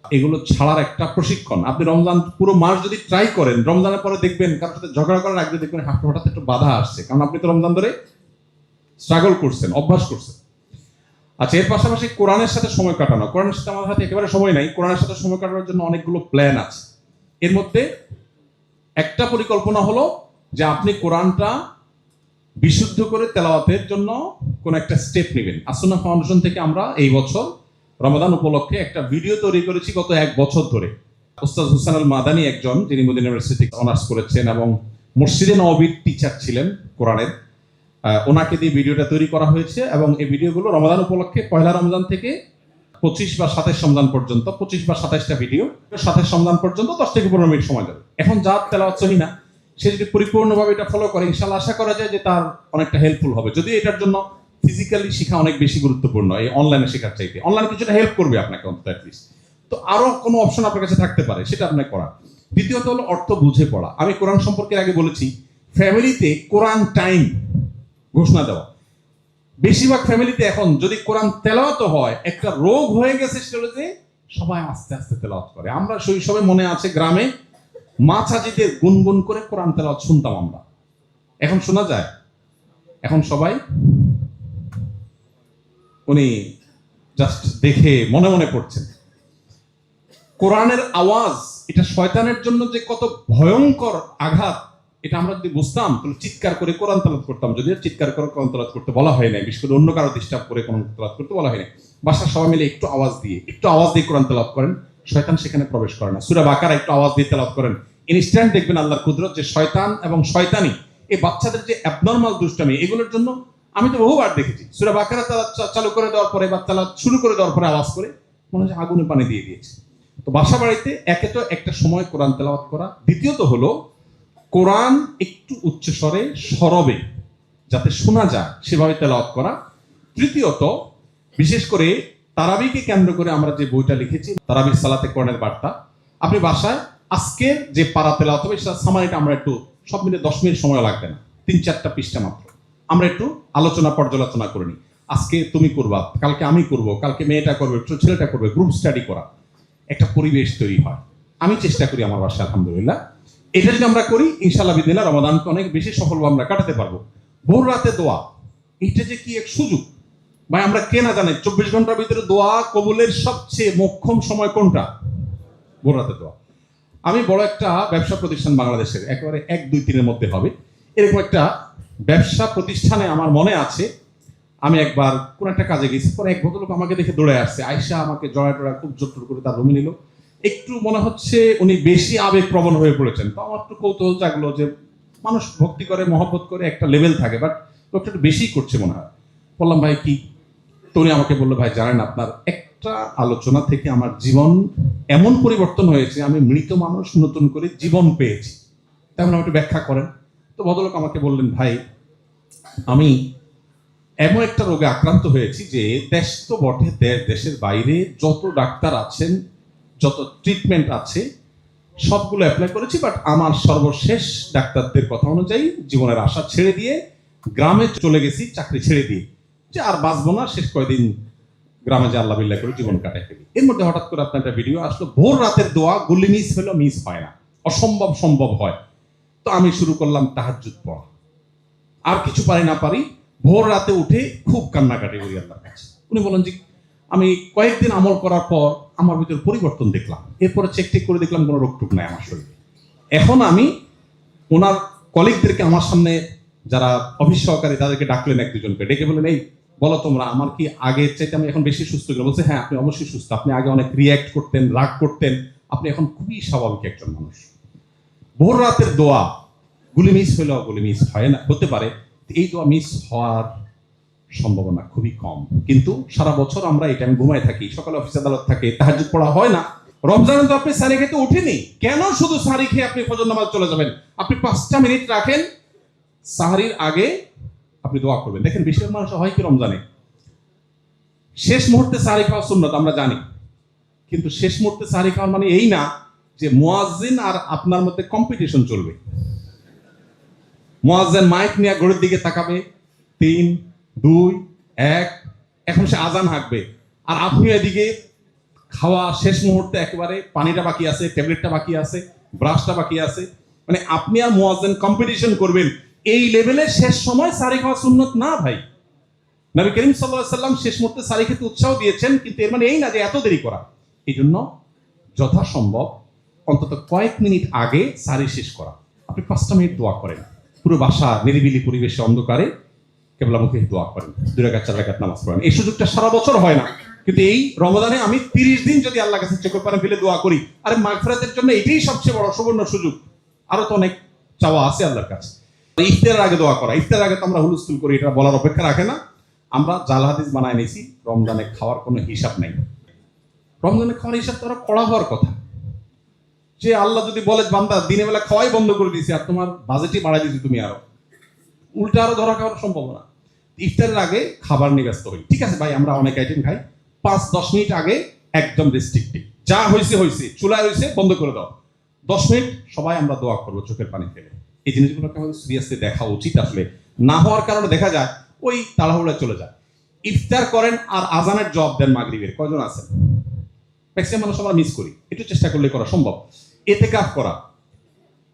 এগুলো ছাড়ার একটা প্রশিক্ষণ। আপনি রমজান পুরো মাস যদি ট্রাই করেন, রমজানের পরে দেখবেন কারোর সাথে ঝগড়া করার আগে দেখবেন হঠাৎ একটু বাধা আসছে, কারণ আপনি তো রমজান ধরে স্ট্রাগল করছেন, অভ্যাস করছেন। আচ্ছা, এর পাশাপাশি কোরআনের সাথে সময় কাটানো। কোরআনের সাথে আমাদের হাতে একেবারে সময় নাই। কোরআনের সাথে সময় কাটানোর জন্য অনেকগুলো প্ল্যান আছে। এর মধ্যে একটা পরিকল্পনা হলো যে আপনি কোরআনটা বিশুদ্ধ করে তেলাওয়াতের জন্য কোন একটা স্টেপ নেবেন। আসুন্নাহ ফাউন্ডেশন থেকে আমরা এই বছর রমাদান উপলক্ষে একটা ভিডিও তৈরি করেছি গত 1 বছর ধরে। ওস্তাদ হুসাইন আল মাদানী, একজন যিনি মদিনা ইউনিভার্সিটি অনার্স করেছেন এবং মসজিদে নববীর টিচার ছিলেন কোরআনের, ওনাকে দিয়ে ভিডিওটা তৈরি করা হয়েছে। এবং এই ভিডিওগুলো রমাদান উপলক্ষে পয়লা রমজান থেকে 25 বা 27 রমজান পর্যন্ত, 25 বা 27টা ভিডিও, 27 রমজান পর্যন্ত 10 থেকে 15 মিনিট সময় যাবে। এখন যার তেলাওয়াত সহি না, সে যদি পরিপূর্ণভাবে এটা ফলো করে, ইনশাআল্লাহ আশা করা যায় যে তার অনেকটা হেল্পফুল হবে। যদি এটার জন্য ফিজিক্যালি শেখা অনেক বেশি গুরুত্বপূর্ণ এই অনলাইনে শেখার চাইতে, অনলাইনে কিছুটা হেল্প করবে আপনাকে অন্তত অ্যাটলিস্ট। তো আরো কোনো অপশন আপনার কাছে থাকতে পারে, সেটা আপনাকে করা। দ্বিতীয়ত হলো অর্থ বুঝে পড়া। আমি কোরআন সম্পর্কে আগে বলেছি, ফ্যামিলিতে কোরআন টাইম ঘোষণা দেওয়া। বেশিরভাগ ফ্যামিলিতে এখন যদি কোরআন তেলাওয়াত হয়, একটা রোগ হয়ে গেছে, সেটা হলো যে সবাই আস্তে আস্তে তেলাওয়াত করে। আমরা শৈশবে মনে আছে গ্রামে মা চাচিদের গুনগুন করে কোরআন তেলাওয়াত শুনতাম আমরা। এখন শোনা যায়? এখন সবাই উনি জাস্ট দেখে মনে মনে পড়ছেন। কোরআনের আওয়াজ এটা শয়তানের জন্য যে কত ভয়ঙ্কর আঘাত, এটা আমরা যদি বুঝতাম তাহলে চিৎকার করে কোরআন তেলাওয়াত করতাম। যদিও চিৎকার করে কোরআন তেলাওয়াত করতে বলা হয় না, বিশেষ করে অন্য কারো ডিস্টার্ব করে কোরআন তেলাওয়াত করতে বলা হয় না। বাসার সবাই মিলে একটু আওয়াজ দিয়ে কোরআন তেলাওয়াত করেন, শয়তান সেখানে প্রবেশ করে না। সূরা বাকারা একটু আওয়াজ দিয়ে তেলাওয়াত করেন, ইনস্ট্যান্ট দেখবেন আল্লাহর কুদরত, যে শয়তান এবং শয়তানি এই বাচ্চাদের যে অ্যাবনরমাল দুষ্টামি, এগুলোর জন্য আমি তো বহুবার দেখেছি সূরা বাকারা চালু করে দেওয়ার পরে বা তেলাওয়াত শুরু করে দেওয়ার পরে আওয়াজ করে মনে হচ্ছে আগুনে পানি দিয়ে দিয়েছে। তো বাসা বাড়িতে একে তো একটা সময় কোরআন তেলাওয়াত করা, দ্বিতীয়ত হলো কোরআন একটু উচ্চস্বরে সরবে যাতে শোনা যায় সেভাবে তেলাওয়াত করা, তৃতীয়ত বিশেষ করে তারাবিকে কেন্দ্র করে আমরা যে বইটা লিখেছি তারাবির সালাতে কোরআনের বার্তা, আপনি বাসায় আজকের যে পারা তেলাওয়াত হবে সেটা সামারিটা আমরা একটু সব মিলে 10 মিনিট সময় লাগবে না, 3-4টা পৃষ্ঠা মাত্র আমরা একটু আলোচনা পর্যালোচনা করে নিই। আজকে তুমি করবা, কালকে আমি করব, কালকে মেয়েটা করবে, ছেলেটা করবে, গ্রুপ স্টাডি করা, একটা পরিবেশ তৈরি হয়। আমি চেষ্টা করি আমার বাসায় আলহামদুলিল্লাহ। এটা যদি আমরা করি ইনশাআল্লাহ বিদিনিল্লাহ রমাদানকে অনেক বেশি সফলভাবে আমরা কাটাতে পারবো। ভোর রাতে দোয়া, এটা যে কি এক সুযোগ ভাই, আমরা কে না জানি 24 ঘন্টার ভিতরে দোয়া কবুলের সবচেয়ে মোক্ষম সময় কোনটা? ভোর রাতে দোয়া। আমি বড় একটা ব্যবসা প্রতিষ্ঠান বাংলাদেশের একেবারে 1-2-3 মধ্যে হবে এরকম একটা ব্যবসা প্রতিষ্ঠানে আমার মনে আছে, আমি একবার কোন একটা কাজে গেছি, পরে এক ভদ্রলোক আমাকে দেখে দৌড়ে আসছে, আয়সা আমাকে জড়ায় টড়ায় খুব জোর করে তার রুমে নিল। একটু মনে হচ্ছে উনি বেশি আবেগপ্রবণ হয়ে পড়েছেন। তো আমার একটু কৌতূহল জাগলো যে মানুষ ভক্তি করে মহব্বত করে একটা লেভেল থাকে, বাট লোকটা একটু বেশি করছে মনে হয়। বললাম ভাই কি? তো উনি আমাকে বললো ভাই জানেন আপনার একটা আলোচনা থেকে আমার জীবন এমন পরিবর্তন হয়েছে, আমি মৃত মানুষ নতুন করে জীবন পেয়েছি। তেমন একটু ব্যাখ্যা করেন। তো ভদ্রলোক আমাকে বললেন ভাই আমি এমন একটা রোগে আক্রান্ত হয়েছি যে দেশ তো বটে, দেশের বাইরে যত ডাক্তার আছেন, যত ট্রিটমেন্ট আছে সবগুলো অ্যাপ্লাই করেছি, বাট আমার সর্বশেষ ডাক্তারদের কথা অনুযায়ী জীবনের আশা ছেড়ে দিয়ে গ্রামে চলে গেছি চাকরি ছেড়ে দিয়ে, যে আর বাঁচবো না, শেষ কয়েকদিন গ্রামে যে আল্লাহ বিল্লাহ করে জীবন কাটাই ফেলি। এর মধ্যে হঠাৎ করে আপনার একটা ভিডিও আসলো, ভোর রাতের দোয়া গুলি মিস হলো, মিস হয় না, অসম্ভব সম্ভব হয়। তো আমি শুরু করলাম তাহাজ্জুদ পড়া, আর কিছু পারি না পারি ভোর রাতে উঠে খুব কান্নাকাটি করি আল্লাহর কাছে। উনি বলেন যে আমি কয়েকদিন আমল করার পর আমার ভিতর পরিবর্তন দেখলাম, এরপরে চেক টেক করে দেখলাম কোনো রোগটুক নাই আমার শরীরে। এখন আমি ওনার কলিগদেরকে আমার সামনে যারা অফিস সহকারী তাদেরকে ডাকলেন, 1-2জনকে ডেকে বললেন এই বলো তোমরা আমার কি আগের চাইতে আমি এখন বেশি সুস্থ গেলাম? বলছে হ্যাঁ আপনি অবশ্যই সুস্থ, আপনি আগে অনেক রিয়্যাক্ট করতেন, রাগ করতেন, আপনি এখন খুবই স্বাভাবিক একজন মানুষ। ভোর রাতের দোয়া গুলি মিস হলেও গুলি মিস হয় না, হতে পারে এই দোয়া মিস হওয়ার সম্ভাবনা খুবই কম, কিন্তু সারা বছর আমরা এই টাইম ঘুমায় থাকি, সকালে অফিস আদালত থাকে, তাহাজ্জুদ পড়া হয় না। রমজানে তো আপনি সারি খেতে উঠেনি, কেন শুধু সারি খেয়ে আপনি ফজর নামাজ চলে যাবেন? আপনি 5টা মিনিট রাখেন, সাহারির আগে আপনি দোয়া করবেন। দেখেন বেশিরভাগ মানুষ হয় কি রমজানে শেষ মুহূর্তে সাহারি খাওয়া সুন্নত আমরা জানি, কিন্তু শেষ মুহূর্তে সাহারি খাওয়ার মানে এই না যে মুয়াজ্জিন আর আপনার মধ্যে কম্পিটিশন চলবে। মুয়াজ্জিন মাইক নিয়ে ঘড়ির দিকে তাকাবে, 3, 2, 1, এখন সে আজান হাঁকবে, আর আপনি এদিকে খাওয়া শেষ মুহূর্তে একেবারে পানিটা বাকি আছে, ট্যাবলেটটা বাকি আছে, ব্রাশটা বাকি আছে, মানে আপনি আর মুয়াজ্জিন কম্পিটিশন করবেন। এই লেভেলে শেষ সময় সাহারি খাওয়া সুন্নত না ভাই। নবী করিম সাল্লাল্লাহু আলাইহি ওয়াসাল্লাম শেষ মুহূর্তে সাহারি খেতে উৎসাহ দিয়েছেন, কিন্তু এর মানে এই না যে এত দেরি করা। এই জন্য যথাসম্ভব অন্তত কয়েক মিনিট আগে সাহারি শেষ করা। আপনি 5টা মিনিট দোয়া করেন, পুরো বাসা নিরিবিলি পরিবেশে অন্ধকারে কেবলামুখী দোয়া করেন, 2 রাকাত 4 রাকাত নামাজ পড়েন। এই সুযোগটা সারা বছর হয় না, কিন্তু এই রমজানে আমি 30 দিন যদি আল্লাহর কাছে চোখের পানি ফেলে দোয়া করি, আরে মাগফিরাতের জন্য এটাই সবচেয়ে বড় সুবর্ণ সুযোগ। আরো তো অনেক চাওয়া আছে আল্লাহর কাছে। ইফতারের আগে দোয়া করা, ইফতারের আগে তো আমরা হুলস্থুল করি, এটা বলার অপেক্ষা রাখে না। আমরা জাল হাদিস বানায় নিয়েছি, রমজানে খাওয়ার কোনো হিসাব নেই। রমজানে খাওয়ার হিসাব তো আরো কড়া হওয়ার কথা, যে আল্লাহ যদি বলে বান্দা দিনের বেলা খাওয়াই বন্ধ করে দিয়েছে আর তোমার বাজেটই বাড়াই দিয়েছি, তুমি আরো উল্টা আরো ধরা খাওয়ার সম্ভাবনা। ইফতারের আগে খাবার নিয়ে ব্যস্ত হই, ঠিক আছে ভাই আমরা অনেক আইটেম খাই, 5-10 মিনিট আগে একদম রেস্ট্রিক্টিভ, যা হয়েছে হয়েছে, চুলায় হয়েছে বন্ধ করে দাও, 10 মিনিট সবাই আমরা দোয়া করবো চোখের পানি ফেলে। এই জিনিসগুলোকে আমাদের সিরিয়াসলি দেখা উচিত। আসলে না হওয়ার কারণে দেখা যায় ওই তাড়াহুড়া চলে যায়। ইফতার করেন আর আজানের জবাব দেন মাগরিবের, কয়জন আছেন? ম্যাক্সিমাম মানুষ আমরা মিস করি, একটু চেষ্টা করলে করা সম্ভব। ইতিকাফ করা,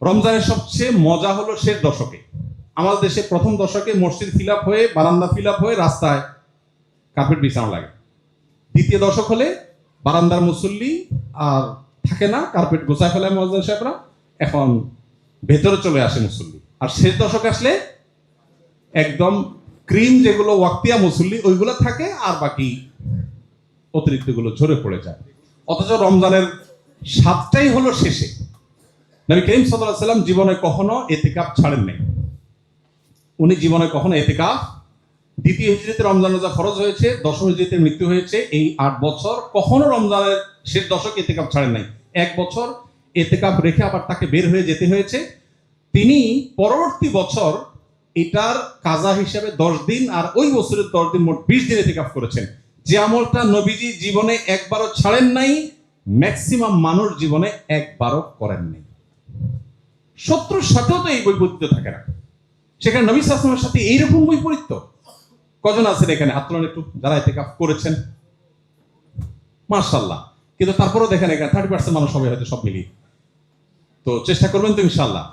রমজানের সবচেয়ে মজা হলো শেষ দশকে। আমাদের দেশে প্রথম দশকে মসজিদ ফিল আপ হয়ে, বারান্দা ফিল আপ হয়ে রাস্তায় কার্পেট বিছানো লাগে। দ্বিতীয় দশক হলে বারান্দার মুসল্লি আর থাকে না, কার্পেট গোছায় ফেলে মুয়াজ্জিন সাহেবরা, এখন ভেতরে চলে আসে মুসল্লি। আর শেষ দশক আসলে একদম ক্রিম যেগুলো ওয়াক্তিয়া মুসল্লি ওইগুলো থাকে, আর বাকি অতিরিক্ত গুলো ঝরে পড়ে যায়। অথচ রমজানের স্বাদটাই হলো শেষে। নবী করিম সাল্লাল্লাহু আলাইহি ওয়াসাল্লাম জীবনে কখনো ইতিকাফ ছাড়েন নাই, উনি জীবনে কখনো ইতিকাফ দ্বিতীয় হিজরিতে রমজান রোজা ফরজ হয়েছে, দশম হিজরিতে মৃত্যু হয়েছে। এই 8 বছর কখনো রমজানের শেষ দশক এতেকাফ ছাড়েন নাই। 1 বছর এতেকাফ রেখে আবার তাকে বের হয়ে যেতে হয়েছে। তিনি পরবর্তী বছর এটার কাজা হিসেবে 10 দিন, আর ওই বছরের 10 দিন, মোট 20 দিন এতেকাফ করেছেন। যে আমলটা নবীজি জীবনে একবারও ছাড়েন নাই, ম্যাক্সিমাম মানুষ জীবনে একবারও করেন নাই। শত্রুর সাথেও তো এই বৈপরীত্য থাকে না, সেখানে নবী সাল্লাল্লাহু আলাইহি ওয়াসাল্লামের সাথে এইরকম বৈপরীত্য। কজন আছেন এখানে হাত তোলেন একটু যারা ইতিকাফ করেছেন? মাশাআল্লাহ। কিন্তু তারপরেও দেখেন এখানে 30% মানুষ হবে হয়তো সব মিলিয়ে। তো চেষ্টা করবেন তো ইনশাআল্লাহ।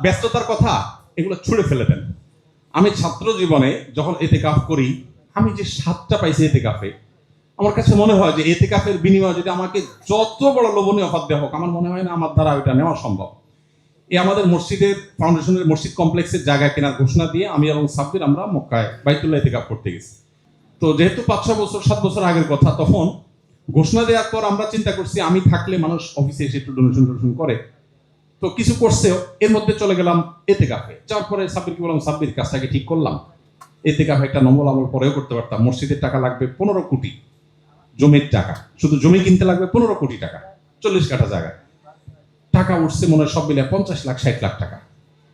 ব্যস্ততার কথা এগুলো ছুড়ে ফেলে দেন। আমি ছাত্র জীবনে যখন ইতিকাফ করি, আমি যে স্বাদটা পাইছি ইতিকাফে, আমার কাছে মনে হয় যে ইতিকাফের বিনিময়ে যদি আমাকে যত বড় লোভনীয় অফার দেওয়া হোক, আমার মনে হয় না আমার দ্বারা ওইটা নেওয়া সম্ভব। এই আমাদের মসজিদের ফাউন্ডেশনের মসজিদ কমপ্লেক্সের জায়গা কেনার ঘোষণা দিয়ে আমি এবং সাব্বির আমরা মক্কায় বাইতুল্লাহ ইতিকাফ করতে গেছি। তো যেহেতু 5-6 বছর 7 বছর আগের কথা, তখন ঘোষণা দেওয়ার পর আমরা চিন্তা করছি আমি থাকলে মানুষ অফিসে এসে একটু ডোনেশন করে, তো কিছু করছে, এর মধ্যে চলে গেলাম ইতিকাফে। যাওয়ার পরে সাব্বিরকে বললাম, সাব্বির কাজটাকে ঠিক করলাম, ইতিকাফে একটা নম্বর আমল পরেও করতে পারতাম। মসজিদের টাকা লাগবে 15 কোটি, জমির টাকা, শুধু জমি কিনতে লাগবে 15 কোটি টাকা, 40 কাঠা জায়গা। টাকা উঠছে মনে হয় সব মিলে 50 লাখ 60 লাখ টাকা,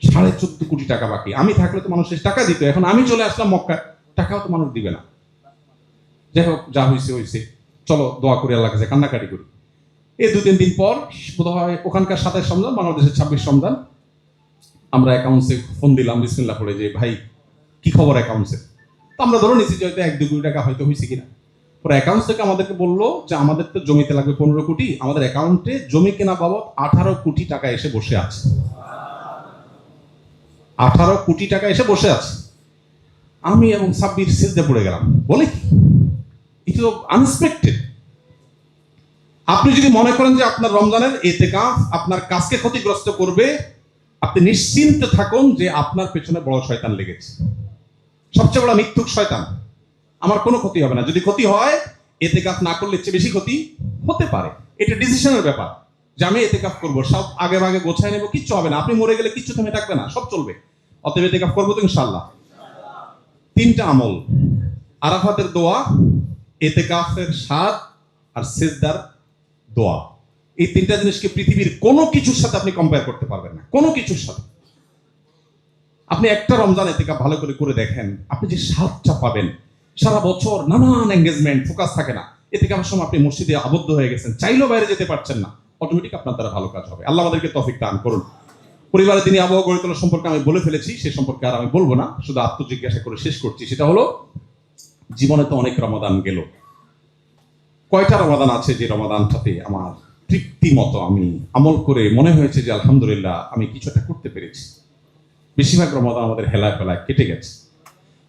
14.5 কোটি টাকা বাকি। আমি থাকলে তো মানুষের টাকা দিত, এখন আমি চলে আসলাম মক্কা, টাকাও তো মানুষ দিবে না। যাই হোক, যা হয়েছে হয়েছে, চলো দোয়া করি, আল্লাহ কাছে কান্নাকাটি করি। এই 2-3 দিন পর বোধ হয় ওখানকার 27 রমজান, বাংলাদেশের 26 রমজান, আমরা অ্যাকাউন্টসে ফোন দিলাম বিসমিল্লাহ পড়ে যে ভাই কি খবর অ্যাকাউন্টসে। তো আমরা ধরে নিচ্ছি যে হয়তো 1-2 কোটি টাকা হয়তো হয়েছে কিনা। পরে অ্যাকাউন্টস থেকে আমাদেরকে বললো যে আমাদের তো জমিতে লাগবে 15 কোটি, আমাদের অ্যাকাউন্টে জমি কেনা বাবদ 18 কোটি টাকা এসে বসে আছে। 18 কোটি টাকা এসে বসে আছে। আমি এবং সাব্বির সিজদে পড়ে গেলাম, বলে কি ইট ইজ আনএক্সপেক্টেড। আপনি যদি মনে করেন যে আপনার রমজানের ইতিকাফ আপনার কাজকে ক্ষতিগ্রস্ত করবে, আপনি নিশ্চিন্ত থাকুন যে আপনার পেছনে বড় শয়তান লেগেছে, সবচেয়ে বড় মিথ্যুক শয়তান। আমার কোনো ক্ষতি হবে না। যদি ক্ষতি হয়, ইতিকাফ না করলে চেয়ে বেশি ক্ষতি হতে পারে। এটা ডিসিশনের ব্যাপার যে আমি ইতিকাফ করবো, সব আগে ভাগে গোছায় নেবো, কিচ্ছু হবে না। আপনি মরে গেলে কিচ্ছু থেমে থাকবে না, সব চলবে। অতএব ইতিকাফ করবো তো ইনশাআল্লাহ। 3টা আমল, আরাফাতের দোয়া, ইতিকাফের স্বাদ, আর সিজদার দোয়া। এই 3টা জিনিসকে পৃথিবীর কোনো কিছুর সাথে আপনি কম্পেয়ার করতে পারবেন না, কোনো কিছুর সাথে। আপনি একটা রমজান ইতিকাফ ভালো করে করে দেখেন, আপনি যে স্বাদটা পাবেন। সারা বছর নানান এঙ্গেজমেন্ট, ফোকাস থাকে না, ইতিকাফের সময় আপনি মসজিদে আবদ্ধ হয়ে গেছেন, চাইলেও বাইরে যেতে পারছেন না, অটোমেটিক আপনার দ্বারা ভালো কাজ হবে। আল্লাহ আমাদেরকে তৌফিক দান করুন। পরিবারে তিনি আবহাওয়া গড়ে তোলা সম্পর্কে আমি বলে ফেলেছি, সে সম্পর্কে আর আমি বলবো না, শুধু আত্মজিজ্ঞাসা করে শেষ করছি। সেটা হলো, জীবনে তো অনেক রমাদান গেল, কয়টা রমাদান আছে যে রমাদানটাতে আমার তৃপ্তি মতো আমি আমল করে মনে হয়েছে যে আলহামদুলিল্লাহ আমি কিছু একটা করতে পেরেছি? বেশিরভাগ রমাদান আমাদের হেলায় ফেলায় কেটে গেছে।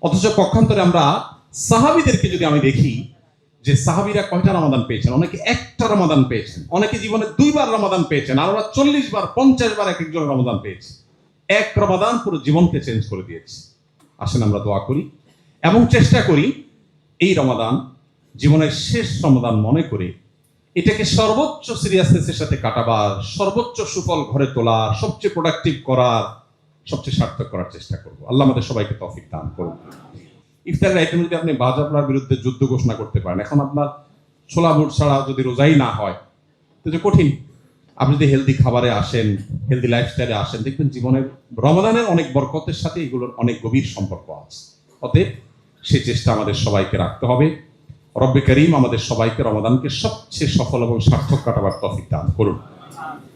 অথচ পক্ষান্তরে আমরা সাহাবীদেরকে যদি আমি দেখি যে সাহাবীরা কয়টা রমাদান পেয়েছেন, অনেকে একটা রমাদান পেয়েছেন, অনেকে জীবনে 2 বার রমাদান পেয়েছেন, আর ওরা 40 বার 50 বার এক একজন রমাদান পেয়েছে। এক রমাদান পুরো জীবনকে চেঞ্জ করে দিয়েছে। আসেন আমরা দোয়া করি এবং চেষ্টা করি এই রমাদান জীবনের শেষ রমাদান মনে করে এটাকে সর্বোচ্চ সিরিয়াসনেসের সাথে কাটাবার, সর্বোচ্চ সুফল ঘরে তোলার, সবচেয়ে প্রোডাক্টিভ করার, সবচেয়ে সার্থক করার চেষ্টা করব। আল্লাহ আমাদের সবাইকে তৌফিক দান করুন। ইফতারের আইটেম যদি আপনি বাজাবলার বিরুদ্ধে যুদ্ধ ঘোষণা করতে পারেন, এখন আপনার ছোলা বুট ছাড়া যদি রোজাই না হয় তো যে কঠিন। আপনি যদি হেলদি খাবারে আসেন, হেলদি লাইফস্টাইলে আসেন, দেখবেন জীবনের রমাদানের অনেক বরকতের সাথে এগুলোর অনেক গভীর সম্পর্ক আছে। অতএব সেই চেষ্টা আমাদের সবাইকে রাখতে হবে। রব্বে করিম আমাদের সবাইকে রমাদানকে সবচেয়ে সফল এবং সার্থক কাটাবার তৌফিক দান করুন।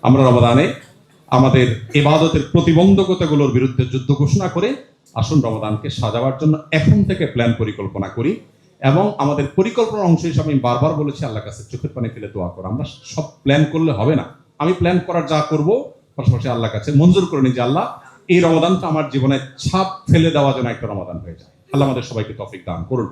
আমরা রমাদানে আমাদের ইবাদতের প্রতিবন্ধকতাগুলোর বিরুদ্ধে যুদ্ধ ঘোষণা করে আসুন রমাদানকে সাজাবার জন্য এখন থেকে প্ল্যান পরিকল্পনা করি। এবং আমাদের পরিকল্পনার অংশ হিসেবে আমি বারবার বলেছি আল্লাহর কাছে চোখের পানি ফেলে দোয়া করো। আমরা সব প্ল্যান করলে হবে না, আমি প্ল্যান করার যা করব পাশাপাশি আল্লাহর কাছে মঞ্জুর করে নিই যে আল্লাহ এই রমাদানটা আমার জীবনে ছাপ ফেলে দেওয়া যেন একটা রমাদান হয়ে যায়। আল্লাহ আমাদের সবাইকে তৌফিক দান করুন।